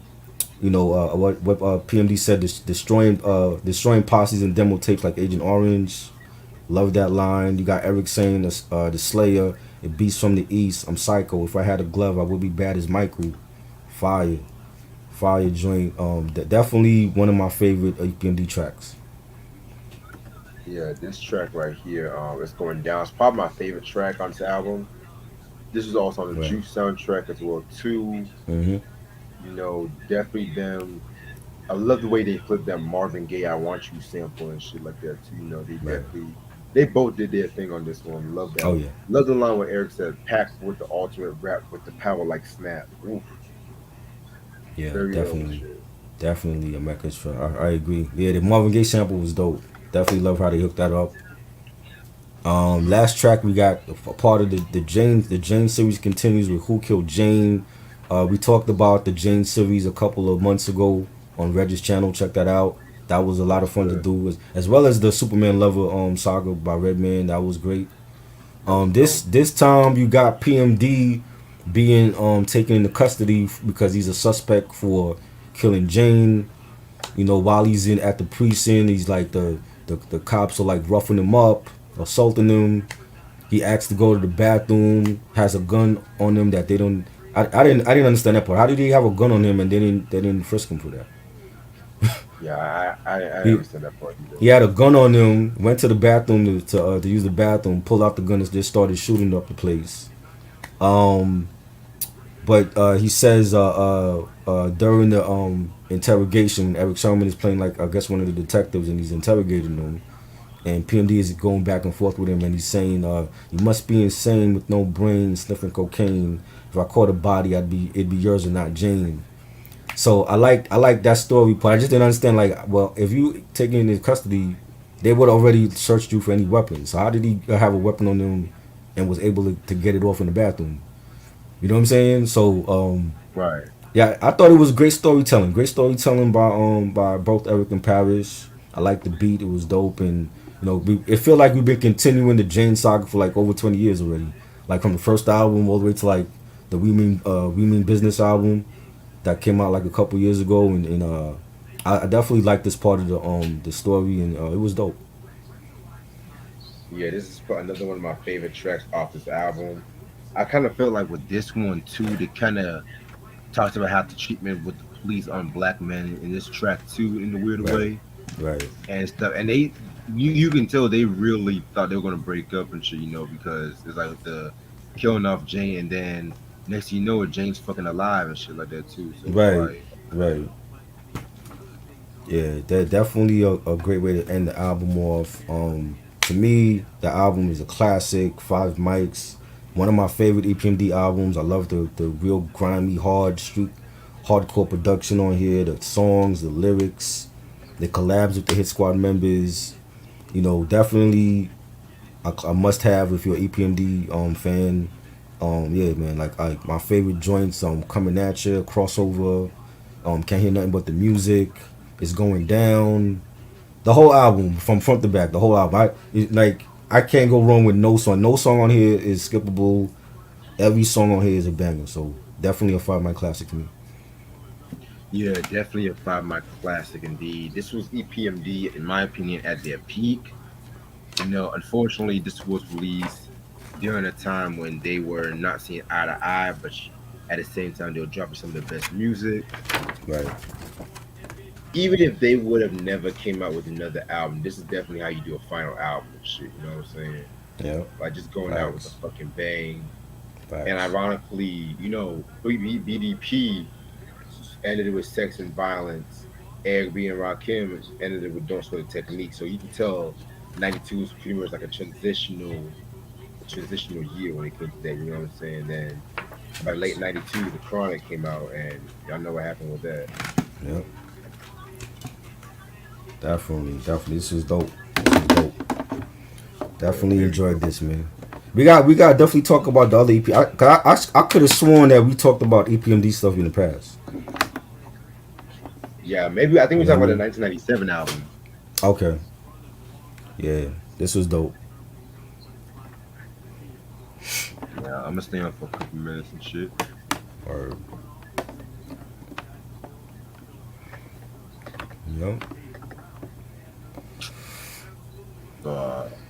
you know what PMD said, destroying posses and demo tapes like Agent Orange. Love that line. You got Eric saying the Slayer. It beats from the east. I'm psycho. If I had a glove, I would be bad as Michael. Fire, fire joint. Definitely one of my favorite EPMD tracks. Yeah, this track right here, it's going down. It's probably my favorite track on this album. This is also on the Right. Juice soundtrack as well too. Mm-hmm. Definitely them. I love the way they flipped that Marvin Gaye "I Want You" sample and shit like that too. They Right. definitely they both did their thing on this one. Love that. Oh yeah. Love the line where Eric said, "Packed with the ultimate rap with the power like snap." Oof, Yeah. very ill Definitely. shit. Definitely a Mecca's for. I agree. Yeah, the Marvin Gaye sample was dope. Definitely love how they hooked that up. Last track we got a part of the Jane series continues with Who Killed Jane. We talked about the Jane series a couple of months ago on Reg's channel. Check that out. That was a lot of Yes, fun to sir. do, as well as the Superman Lover saga by Redman. That was great. That was This dope. this time you got PMD being taken into custody because he's a suspect for killing Jane. While he's in at the precinct, he's like the cops are like roughing him up, assaulting him. He asks to go to the bathroom, has a gun on him that they don't. I didn't understand that part. How did he have a gun on him and they didn't frisk him for that? Yeah, I He understand that part either. he had a gun on him, went to the bathroom to use the bathroom, pulled out the gun and just started shooting up the place. Um, but he says during the interrogation, Eric Sherman is playing like I guess one of the detectives and he's interrogating him. And PMD is going back and forth with him, and he's saying, "You must be insane with no brain, sniffing cocaine. If I caught a body, it'd be yours and not Jane." So I like that story part. I just didn't understand like, well, if you taking him into custody, they would already searched you for any weapons. So how did he have a weapon on him and was able to get it off in the bathroom? You know what I'm saying? So Right. yeah, I thought it was great storytelling. Great storytelling by both Eric and Paris. I like the beat. It was dope, and it felt like we've been continuing the Jane saga for like over 20 years already. Like from the first album all the way to like the We Mean Business album that came out like a couple years ago, and I definitely like this part of the story, and it was dope. Yeah, this is another one of my favorite tracks off this album. I kind of felt like with this one too, they kind of talked about how the treatment with the police on black men in this track too, in a weird Right, way right, and stuff. And you can tell they really thought they were gonna break up and shit, because it's like the killing off Jane, and then next thing you know, Jane's fucking alive and shit like that too. So it's right, like, right. Yeah, that definitely a great way to end the album off. To me, the album is a classic. Five Mics, one of my favorite EPMD albums. I love the real grimy, hardcore production on here. The songs, the lyrics, the collabs with the Hit Squad members. Definitely a must have if you're an EPMD fan. Yeah, man. Like my favorite joints. Coming at you, crossover. Can't hear nothing but the music. It's going down. The whole album from front to back. The whole album. I can't go wrong with no song. No song on here is skippable. Every song on here is a banger. So definitely a Five Mic classic to me. yeah, definitely a five mic classic indeed. This was EPMD, in my opinion, at their peak. Unfortunately, this was released during a time when they were not seeing eye to eye, but at the same time, they were dropping some of the best music. Right. Even if they would have never came out with another album, this is definitely how you do a final album and shit. You know what I'm saying? Yeah. Like just going out with a Facts. fucking bang. And Facts. ironically, BDP ended it with Sex and Violence. Eric B and Rakim ended it with Don't Sweat the Technique. So you can tell 92 was pretty much like a transitional year when it came to that. You know what I'm saying? Then by late '92, The Chronic came out, and y'all know what happened with that. Yeah. Definitely. Definitely. This is dope. This is dope. Yeah, Definitely very enjoyed dope. this, man. We got to definitely talk about the other EP. I could have sworn that we talked about EPMD stuff in the past. Yeah, maybe I think You we're know talking what I about the mean? 1997 album. Okay. Yeah. This was dope. Yeah, I'm gonna stay on for a couple minutes and shit. Or yep.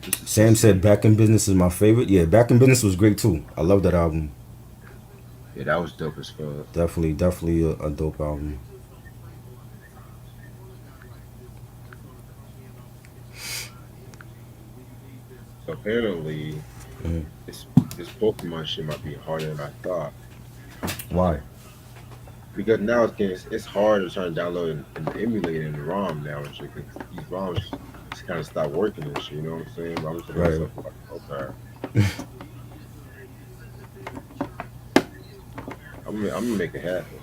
This is Sam supposed to said be. Back in Business is my favorite. Yeah, Back in Business was great too. I love that album. Yeah, that was dope as fuck. Definitely a dope album. So apparently, Mhm. This Pokemon shit might be harder than I thought Why? because now it's hard to try to download and emulate in the ROM now and shit. 'Cause these ROMs just kind of stop working and shit. You know what I'm saying? But I'm just thinking to Right. myself like, okay, I'm gonna make it happen.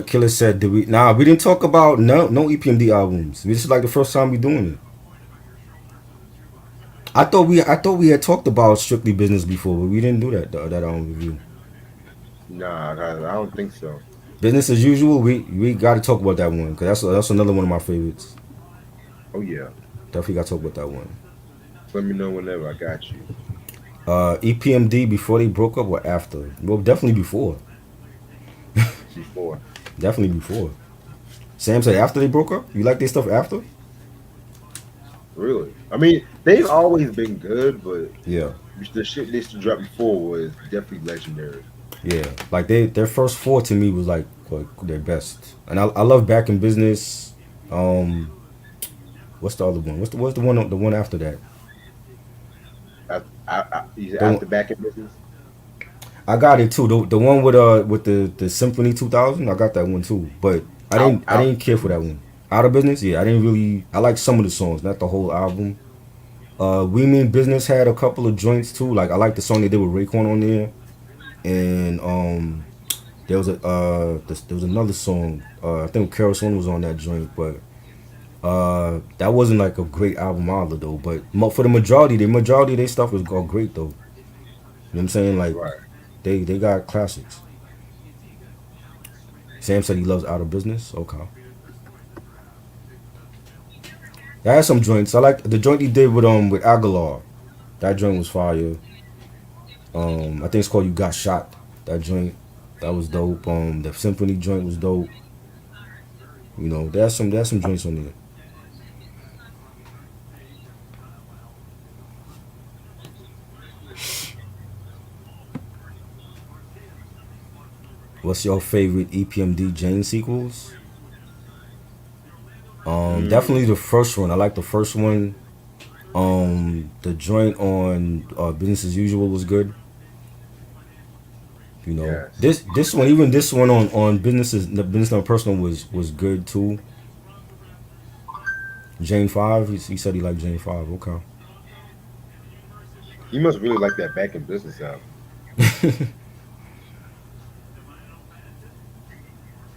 Killer said, "Did we?" Nah, we didn't talk about no EPMD albums. This is like the first time we doing it. I thought we had talked about Strictly Business before, but we didn't do that review. Nah, I don't think so. Business as usual. We got to talk about that one because that's another one of my favorites. Oh yeah. Definitely got to talk about that one. Let me know whenever. I got you. EPMD before they broke up or after? Well, definitely before. Before. Definitely before. Sam said after they broke up. You like their stuff after? Really? I mean, they've always been good, but Yeah, the shit they used to drop before was definitely legendary. yeah. Like their first four to me was like their best. And I love Back in Business. Um, what's the other one? What's the one after that? You said The one, after back in business. I got it too. The one with the Symphony 2000. I got that one too. But I Out didn't of care for that business. one. Out of Business. Yeah, I didn't really. I like some of the songs, not the whole album. We Mean Business had a couple of joints too. Like I like the song they did with Raekwon on there, and there was another song. I think Carol Song was on that joint, but that wasn't like a great album either though. But for the majority of their stuff was all great though. You know what I'm saying? Like Right. they got classics. Sam said he loves Out of Business. Okay. I had some joints. I like the joint he did with Aguilar. That joint was fire. I think it's called You Got Shot. That joint. That was dope. The Symphony joint was dope. You know, there's some joints on there. What's your favorite EPMD Jane sequels? Definitely Mm, the first one. I like the first one. The joint on Business as Usual was good. You know, yes. this one, even this one on the Business Not Personal was good too. Jane Five. He said he liked Jane Five. Okay. He must really like that back in business album.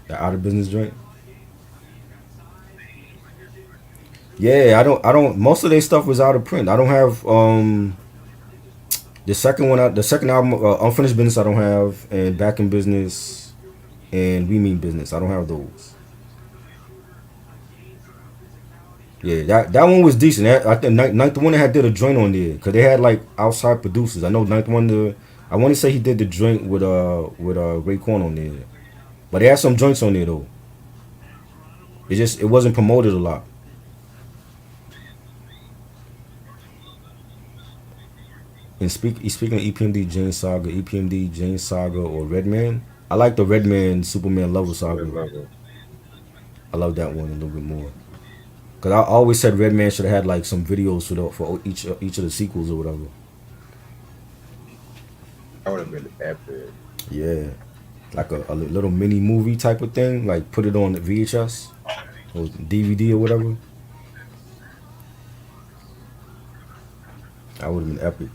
The Out of Business joint. Yeah, I don't. Most of their stuff was out of print. I don't have the second album, Unfinished Business. I don't have, and Back in Business and We Mean Business. I don't have those. Yeah, that one was decent. I think Ninth Wonder had did a joint on there because they had like outside producers. I know Ninth Wonder. I want to say he did the joint with Raekwon on there, but they had some joints on there though. It wasn't promoted a lot. And speaking of EPMD Jane Saga or Redman, I like the Redman Superman Level Saga. Superman level. I love that one a little bit more. Cause I always said Redman should have had like some videos for each of the sequels or whatever. That would have been epic. Yeah, like a little mini movie type of thing. Like put it on the VHS or DVD or whatever. That would have been epic.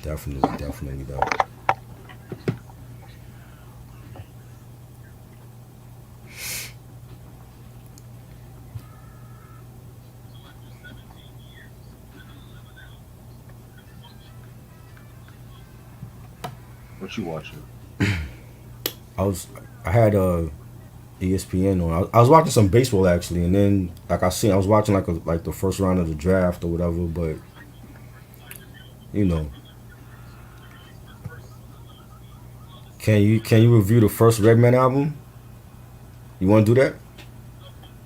Definitely that. What you watching? I was I had ESPN on. I was watching some baseball actually, and then I was watching like the first round of the draft or whatever. But you know, can you review the first Redman album? You want to do that?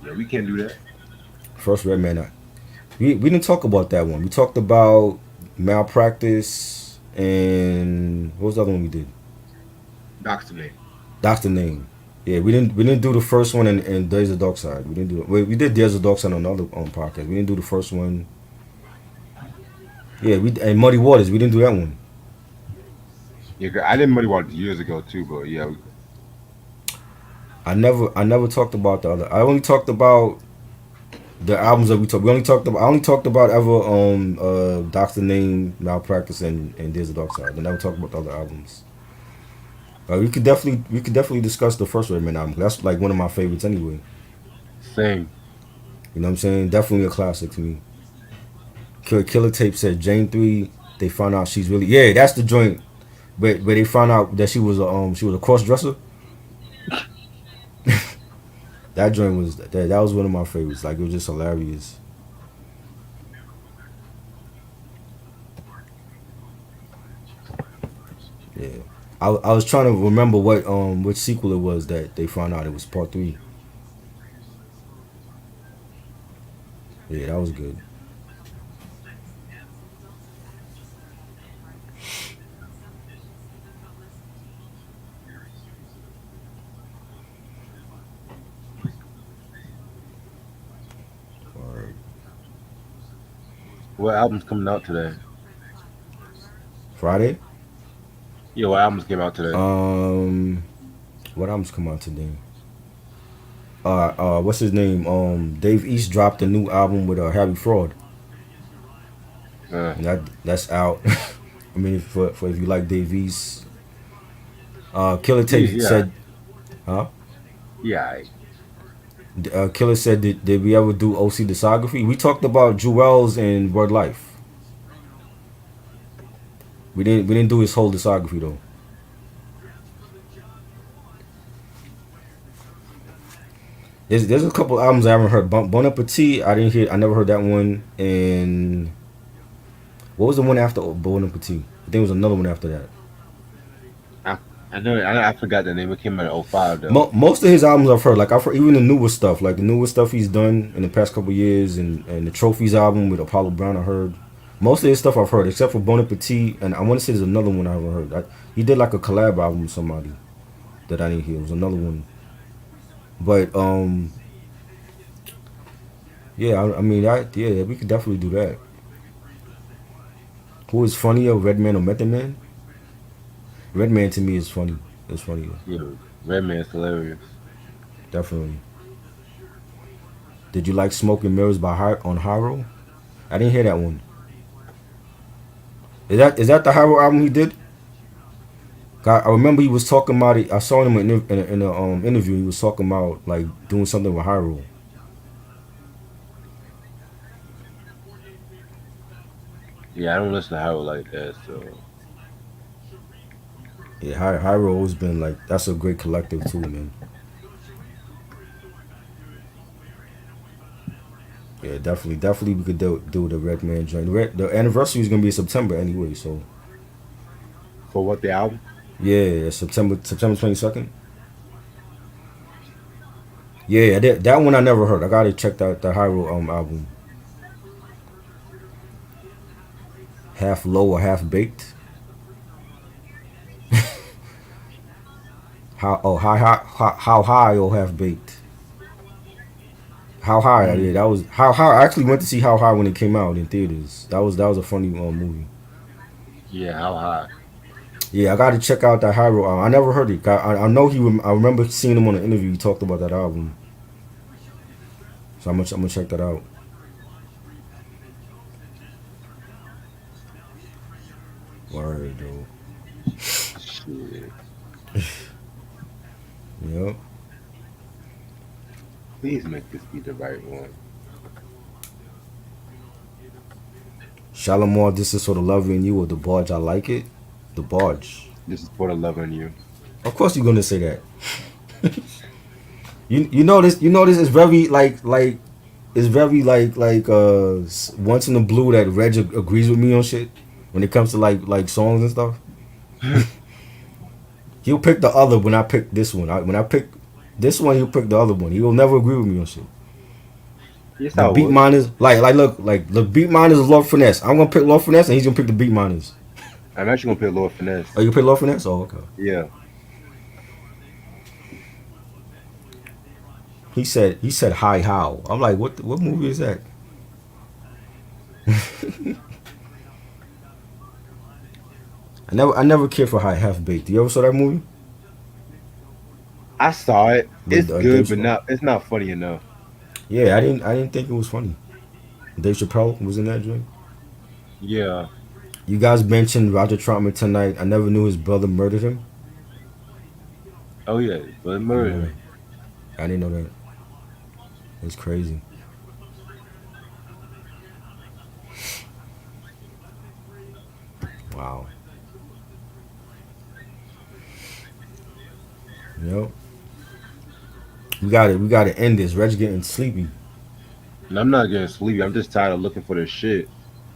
Yeah, we can't do that. First Redman. We didn't talk about that one. We talked about Malpractice and what was the other one we did? Docs to me. That's the name. Yeah, we didn't do the first one in Days of Dark Side. We didn't do it. We did Days of Dark Side on another podcast. We didn't do the first one. Yeah, we and Muddy Waters. We didn't do that one. Yeah, 'cause I did Muddy Waters years ago too, but yeah, I never talked about the other. I only talked about the albums that we talked. We only talked about. I only talked about ever Doctor Name, Malpractice, and Days of Dark Side. I never talked about the other albums. We could definitely discuss the first Redman album. That's like one of my favorites anyway. same. You know what I'm saying? Definitely a classic to me. Killer Tape said Jane 3. They found out she's really That's the joint where they found out that she was a cross dresser. That joint that was one of my favorites. Like it was just hilarious. Yeah. I was trying to remember what which sequel it was that they found out it was part 3. Yeah, that was good. Alright. What album's coming out today? Friday? Yeah, what albums came out today? What albums come out today? What's his name? Dave East dropped a new album with Harry Fraud. Uh, And that's out. I mean, for if you like Dave East. Killer yeah, Tape yeah, said, huh? yeah. Killer said, did we ever do OC discography? We talked about Jewels and Word Life. We didn't do his whole discography though. There's a couple albums I haven't heard. Bon Appetit, I never heard that one. And what was the one after Bon Appetit? I think it was another one after that. I, I know. I forgot the name. It came out in '05 though. Most of his albums I've heard. Like I've heard even the newer stuff, like the newer stuff he's done in the past couple years, and the Trophies album with Apollo Brown. I heard most of his stuff I've heard, except for Bon Appetit, and I want to say there's another one I haven't heard. He did like a collab album with somebody that I didn't hear. It was another one, but yeah, I mean, we could definitely do that. Who is funnier, Redman or Method Man? Redman to me is funny. It's funnier, Yeah, Redman's hilarious. definitely. Did you like Smoke and Mirrors on Hyro? I didn't hear that one. Is that the Hyro album he did? I remember he was talking about it. I saw him in a interview. He was talking about like doing something with Hyro. Yeah, I don't listen to Howard like that, so Yeah, Hyro always been like that's a great collective too, man. Yeah, definitely we could do the Red Man joint. The anniversary is gonna be in September anyway, so for what the album? yeah, September 22nd. Yeah, that one I never heard. I gotta check out the Hyro album. Half low or half baked. How high or half baked? How high? Mm, Yeah, that was how high. I actually went to see How High when it came out in theaters. That was a funny movie. yeah, how high? Yeah, I got to check out that Hyro album. I never heard it. I know I remember seeing him on an interview. He talked about that album, so I'm gonna check that out. Word though. Shit. Yep. Please make this be the right one. Shalimar, this is for the lover in you or the barge. I like it. The barge. This is for the love in you. Of course you're gonna say that. You know this is very like it's very once in the blue that Reg agrees with me on shit when it comes to like songs and stuff. He'll pick the other when I pick this one. When I pick this one, he'll pick the other one. He will never agree with me on shit. Yes, The I beat would. miners like the beat miners is Lord Finesse. I'm gonna pick Lord Finesse and he's gonna pick the beat miners. I'm actually gonna play Lord Finesse. Oh, you pick Lord Finesse? Oh, okay. Yeah. he said hi how. I'm like, what movie is that? I never cared for High Half Baked. You ever saw that movie I saw it. with It's good, Dave but Chappelle? not. It's not funny enough. Yeah, I didn't think it was funny. Dave Chappelle was in that joint. Yeah. You guys mentioned Roger Troutman tonight. I never knew his brother murdered him. Oh yeah, but I didn't know murder. that. I didn't know that. It's crazy. Wow. Yep. We gotta end this. Reg's getting sleepy. And I'm not getting sleepy. I'm just tired of looking for this shit.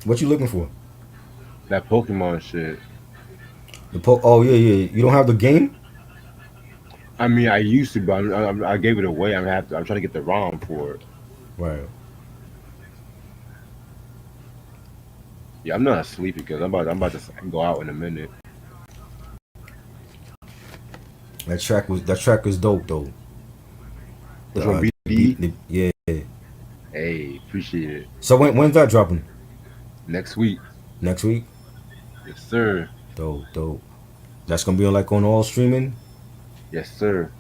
What you looking for? That Pokemon shit. Oh yeah, yeah. You don't have the game? I mean, I used to, but I gave it away. I'm trying to get the ROM for it. Right. Yeah, I'm not sleepy because I'm about to go out in a minute. That track was dope though. Which one, The beat, BD? yeah. Hey, appreciate it. So when's that dropping? Next week, Next week? yes sir, Dope, dope. That's gonna be on all streaming. yes sir.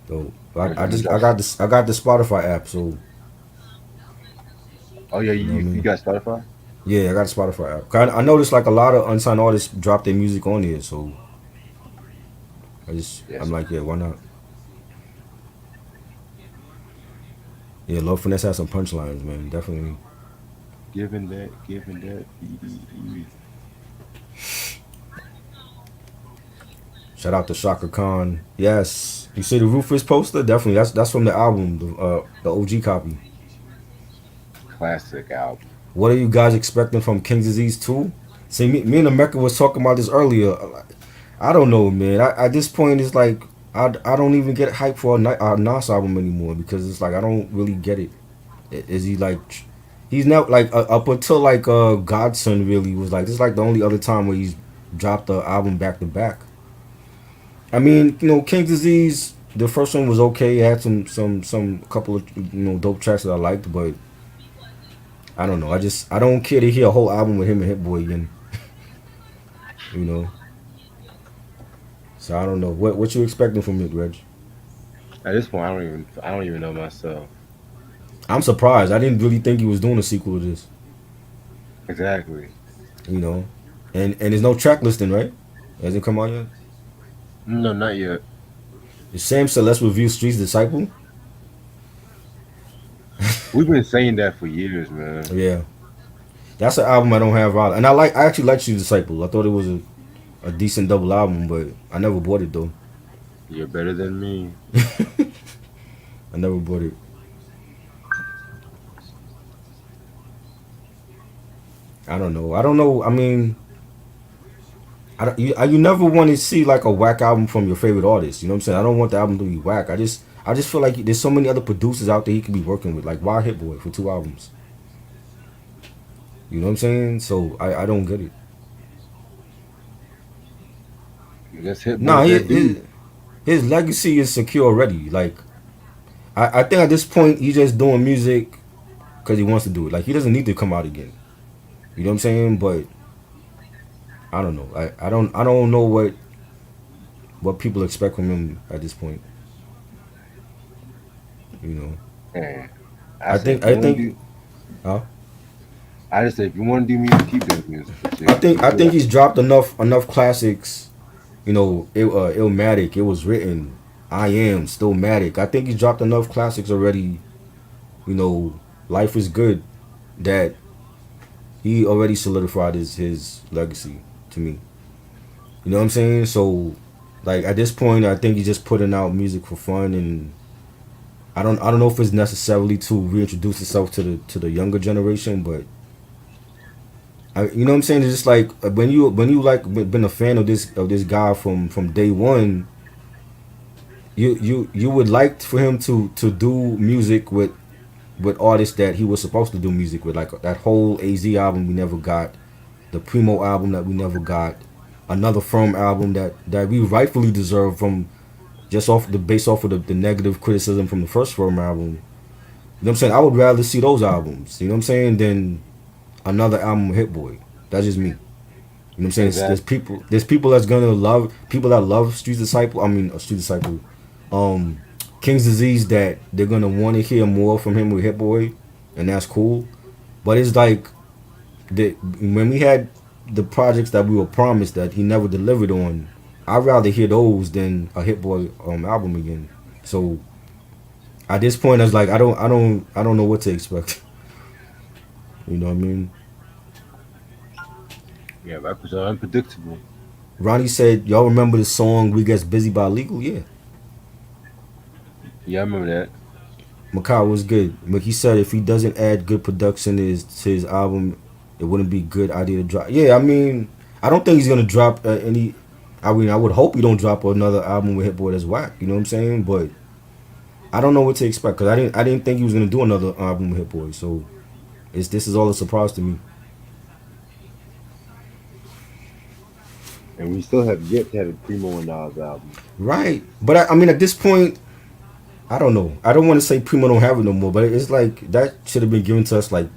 Dope. I'm I gonna just drop. I got the Spotify app, so Oh yeah, you know what I you mean. got Spotify? Yeah, I got the Spotify app. 'Cause I noticed like a lot of unsigned artists drop their music on here, so I'm Yes. like, yeah, why not? Yeah, Love Finesse has some punchlines, man. Definitely. Given that, BDE. Shout out to Shaka Khan. Yes, you see the Rufus poster? Definitely. That's from the album, the OG copy. Classic album. What are you guys expecting from King's Disease 2? See, me and America was talking about this earlier. I don't know, man. At this point, it's like I don't even get hyped for a Nas album anymore because it's like I don't really get it. Is he like? He's not like up until like Godson really was like this is like the only other time where he's dropped the album back to back. I mean, King's Disease. The first one was okay. It had some couple of dope tracks that I liked, but I don't know. I don't care to hear a whole album with him and Hit Boy again. You know. So I don't know what you expecting from it, Reg. At this point, I don't even know myself. I'm surprised. I didn't really think he was doing a sequel to this. Exactly. You know, and there's no track listing, right? Hasn't come out yet. No, not yet. Sam said, "Let's review Street's Disciple." We've been saying that for years, man. Yeah, that's an album I don't have out, and I actually like Street's Disciple. I thought it was a decent double album, but I never bought it though. You're better than me. I never bought it. I don't know. I don't know. I mean, you never want to see like a whack album from your favorite artist. You know what I'm saying? I don't want the album to be whack. I just feel like there's so many other producers out there he could be working with. Like why Hit Boy for 2 albums? You know what I'm saying? So I don't get it. Just Hit Nah, Boy's that dude. his legacy is secure already. Like I think at this point he's just doing music because he wants to do it. Like he doesn't need to come out again. You know what I'm saying? But I don't know. I don't know what people expect from him at this point. You know. Man, I think I think huh? I just say if you want to do music, keep doing music. But I shit, think I you think know, he's dropped enough classics. Illmatic. It was written. I am still Matic. I think he's dropped enough classics already. You know, life is good. That he already solidified his legacy to me. You know what I'm saying? So, like at this point, I think he's just putting out music for fun, and I don't know if it's necessarily to reintroduce itself to the younger generation, but you know what I'm saying? It's just like when you like been a fan of this guy from day one. You would like for him to do music with artists that he was supposed to do music with, like that whole AZ album we never got, the Primo album that we never got, another Firm album that we rightfully deserve from just off the based off of the negative criticism from the first Firm album. You know what I'm saying? I would rather see those albums. You know what I'm saying? Than another album with Hit Boy. That's just me. You know what I'm saying? There's Exactly. people that's gonna love people that love Street Disciple. I mean, Street Disciple, um, King's Disease, that they're gonna want to hear more from him with Hit Boy, and that's cool. But it's like when we had the projects that we were promised that he never delivered on, I'd rather hear those than a Hit Boy album again. So at this point, it's like I don't know what to expect. You know what I mean? Yeah, rappers are unpredictable. Ronnie said, "Y'all remember the song We Gets Busy by Legal?" Yeah. Yeah, I remember that. Makai was good. But he said if he doesn't add good production to his album, it wouldn't be a good idea to drop. Yeah, I mean, I don't think he's gonna drop any. I mean, I would hope he don't drop another album with Hit Boy that's whack. You know what I'm saying? But I don't know what to expect because I didn't think he was gonna do another album with Hit Boy. So this is all a surprise to me. And we still have yet to have a Primo and Nas album. Right. But I mean, at this point, I don't know. I don't want to say Primo don't have it no more, but it's like that should have been given to us like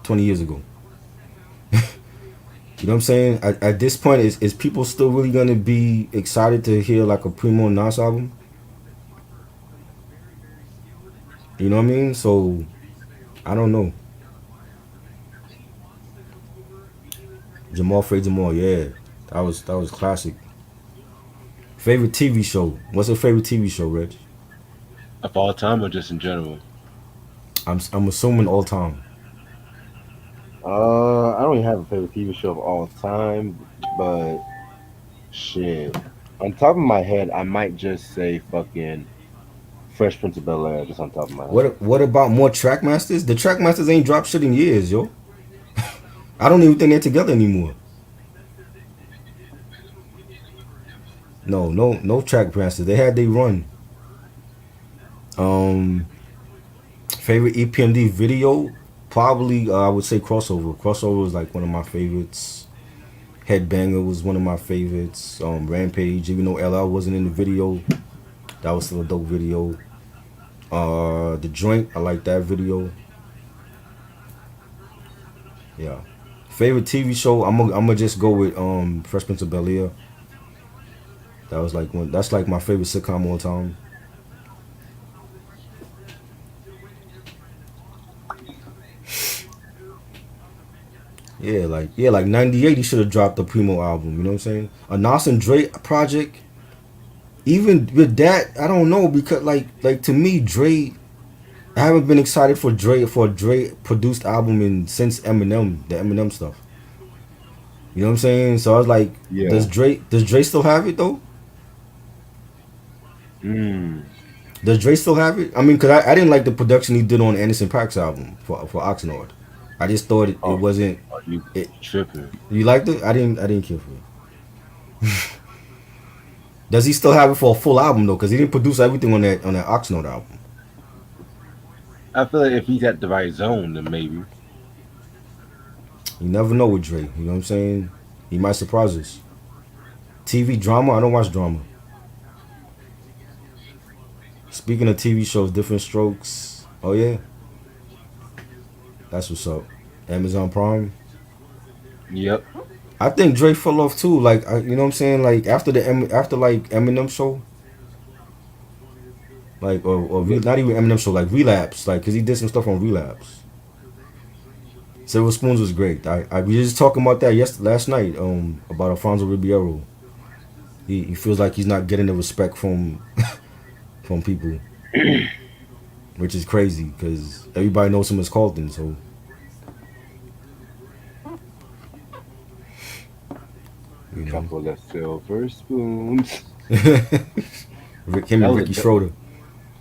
20 years ago. You know what I'm saying? At this point, is people still really gonna be excited to hear like a Primo and Nas album? You know what I mean? So I don't know. Jamal Frey Jamal, yeah, that was classic. Favorite TV show? What's your favorite TV show, Reg? Of all time or just in general? I'm assuming all time. I don't even have a favorite TV show of all time, but shit. On top of my head, I might just say fucking Fresh Prince of Bel Air, just on top of my head. What about more Trackmasters? The Trackmasters ain't dropped shit in years, yo. I don't even think they're together anymore. No Trackmasters. They had they run. Um, favorite EPMD video? Probably I would say Crossover. Crossover was like one of my favorites. Headbanger was one of my favorites. Rampage, even though LL wasn't in the video, that was still a dope video. The Joint, I like that video. Yeah. Favorite TV show? I'm gonna just go with Fresh Prince of Bel Air. That was like one. That's like my favorite sitcom all time. Yeah, like '98. He should have dropped the Primo album. You know what I'm saying? A Nas and Dre project. Even with that, I don't know because like to me, Dre. I haven't been excited for a Dre produced album since Eminem, the Eminem stuff. You know what I'm saying? So I was like, Yeah. Does Dre still have it though? Mm. Does Dre still have it? I mean, cause I didn't like the production he did on Anderson .Paak's album for Oxnard. I just thought it Oh, wasn't. are you It, tripping? you liked it? I didn't care for it. Does he still have it for a full album though? Cause he didn't produce everything on that Oxnard album. I feel like if he's at the right zone, then maybe. You never know with Dre. You know what I'm saying? He might surprise us. TV drama? I don't watch drama. Speaking of TV shows, Different Strokes. Oh yeah, that's what's up. Amazon Prime. Yep. I think Dre fell off too. Like you know what I'm saying? Like after like Eminem show, like Yep. not even Eminem show, like Relapse, like because he did some stuff on Relapse. Silver Spoons was great. I we just talking about that last night. About Alfonso Ribeiro. He feels like he's not getting the respect from people, which is crazy because everybody knows him as Carlton. So you know, Couple of silver spoons. Him That and was Ricky Schroeder.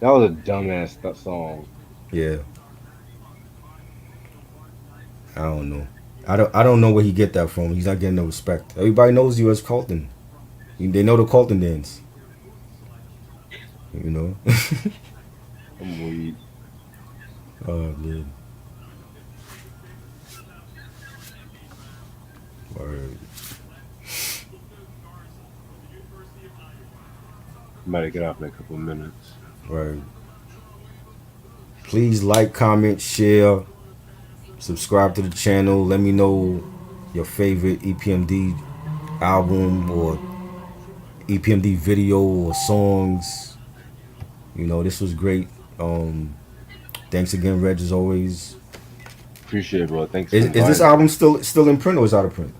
that was a dumbass song. Yeah, I don't know. I don't know where he get that from. He's not getting no respect. Everybody knows you as Carlton. They know the Carlton dance. You know. I'm weak. Oh man. Word. I'm about to get off in a couple of minutes. Right. Please like, comment, share, subscribe to the channel. Let me know your favorite EPMD album or EPMD video or songs. You know, this was great. Thanks again, Reg, as always. Appreciate it, bro. Thanks for Is this inviting me. album still in print or is it out of print?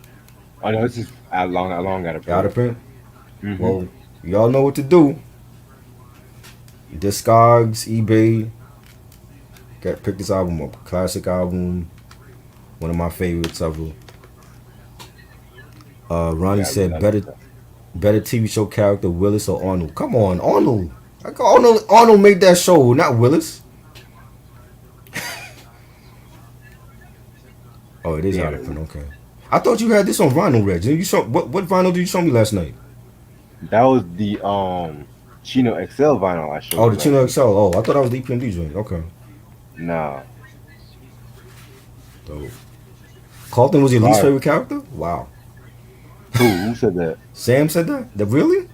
Oh no, this is a long out of Out print. of print? Mm-hmm. Well, y'all know what to do. Discogs, eBay. Pick this album up. Classic album. One of my favorites ever. Ronnie Yeah, I really said like better TV show character, Willis or Arnold. Come on, Arnold. Arnold made that show, not Willis. Oh, it is out of print. Damn, Okay. I thought you had this on vinyl, Reg. You saw what vinyl did you show me last night? that was the Chino XL vinyl I showed Oh, you the last Chino week. XL. Oh, I thought that was the EPMD joint. Okay. Nah, Dope. Carlton was your least sorry. favorite character? Wow. Who said that? Sam said that? That really?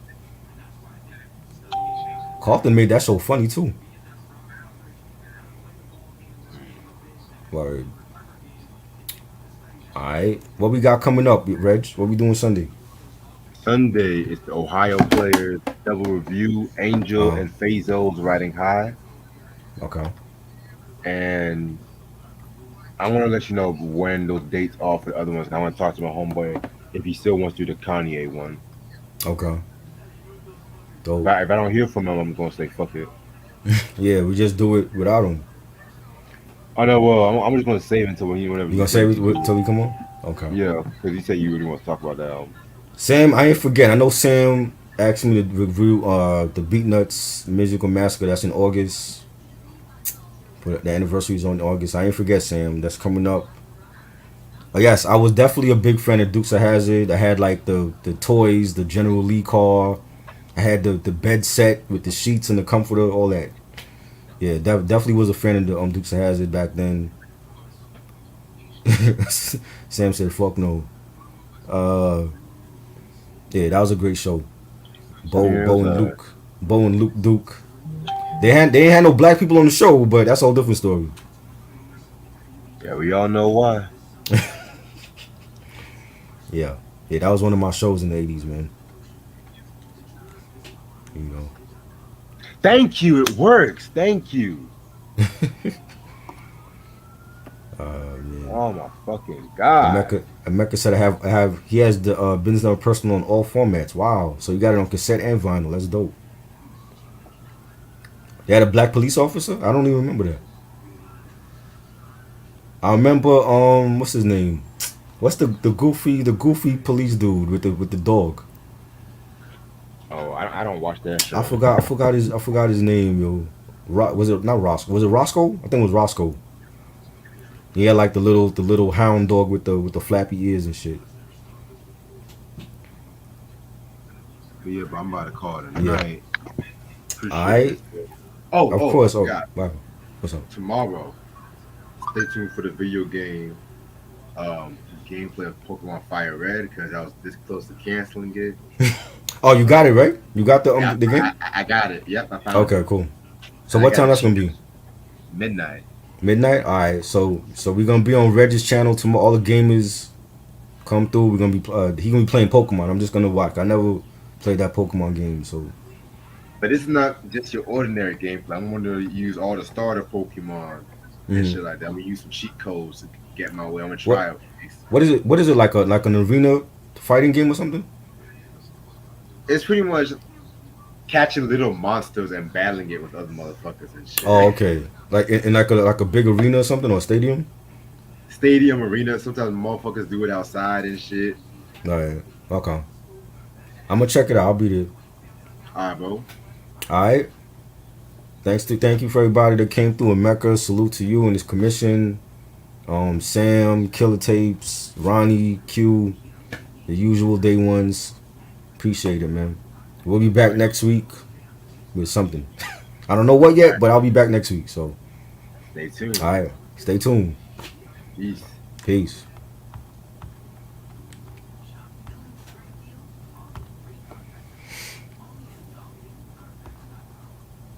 Carlton made that show funny too. Word. Alright. What we got coming up, Reg? What we doing Sunday? Sunday is the Ohio Players double review. Angel Uh and Fazo's riding high, okay. and I want to let you know when those dates are for the other ones. I want to talk to my homeboy if he still wants to do the Kanye one. Okay. Dope. If I don't hear from him, I'm gonna say fuck it. Yeah, we just do it without him. Oh no, well I'm just gonna save until whenever You gonna he's say ready it to do till it. we come on? Okay. Yeah, because he said you really want to talk about that album. Sam, I ain't forget. I know Sam asked me to review the Beatnuts Musical Massacre. That's in August. But the anniversary is on August. I ain't forget, Sam. That's coming up. Oh, yes, I was definitely a big fan of Dukes of Hazzard. I had like the toys, the General Lee car. I had the bed set with the sheets and the comforter, all that. Yeah, definitely was a fan of the Dukes of Hazzard back then. Sam said, "Fuck no." Uh, yeah, that was a great show. Bo Yeah, Bo and Luke, Bo and Luke Duke. They ain't had no black people on the show, but that's a whole different story. yeah, we all know why. Yeah, that was one of my shows in the '80s, man. You know. Thank you. It works. Thank you. Man. Oh my fucking god. Emeka said I have he has the Business Never Personal on all formats. Wow. So you got it on cassette and vinyl. That's dope. They had a black police officer? I don't even remember that. I remember what's his name? What's the goofy police dude with the dog? Oh, I don't watch that show. I forgot his name, yo. Was it not Roscoe? Was it Roscoe? I think it was Roscoe. He had like the little hound dog with the flappy ears and shit. But yeah, but I'm about to call it a Yeah. night. Appreciate Alright. it. Oh, Of oh, course. I Oh, forgot. wow. What's up? Tomorrow, stay tuned for the video game gameplay of Pokemon Fire Red because I was this close to canceling it. Oh, you got it right. You got the Yeah, the game. I got it. Yep, I found Okay, it. cool. So I what got time it that's gonna cheap. be? Midnight. Midnight. All right. So we're gonna be on Reg's channel tomorrow. All the gamers come through. We're gonna be he gonna be playing Pokemon. I'm just gonna watch. I never played that Pokemon game, so But it's not just your ordinary gameplay. I'm going to use all the starter Pokemon and mhm. shit like that. I'm going to use some cheat codes to get my way. I'm going to What try it. what is it? What is it like an arena fighting game or something? It's pretty much catching little monsters and battling it with other motherfuckers and shit. Oh, okay. Like in like a big arena or something or a stadium. Stadium, arena. Sometimes motherfuckers do it outside and shit. All right. Okay. I'm gonna check it out. I'll be there. All right, bro. All right. Thank you for everybody that came through. And Mecca, salute to you and his commission. Sam, Killer Tapes, Ronnie, Q, the usual day ones. Appreciate it, man. We'll be back next week with something. I don't know what yet, but I'll be back next week. So, Stay tuned. all right. Stay tuned. Peace. Peace.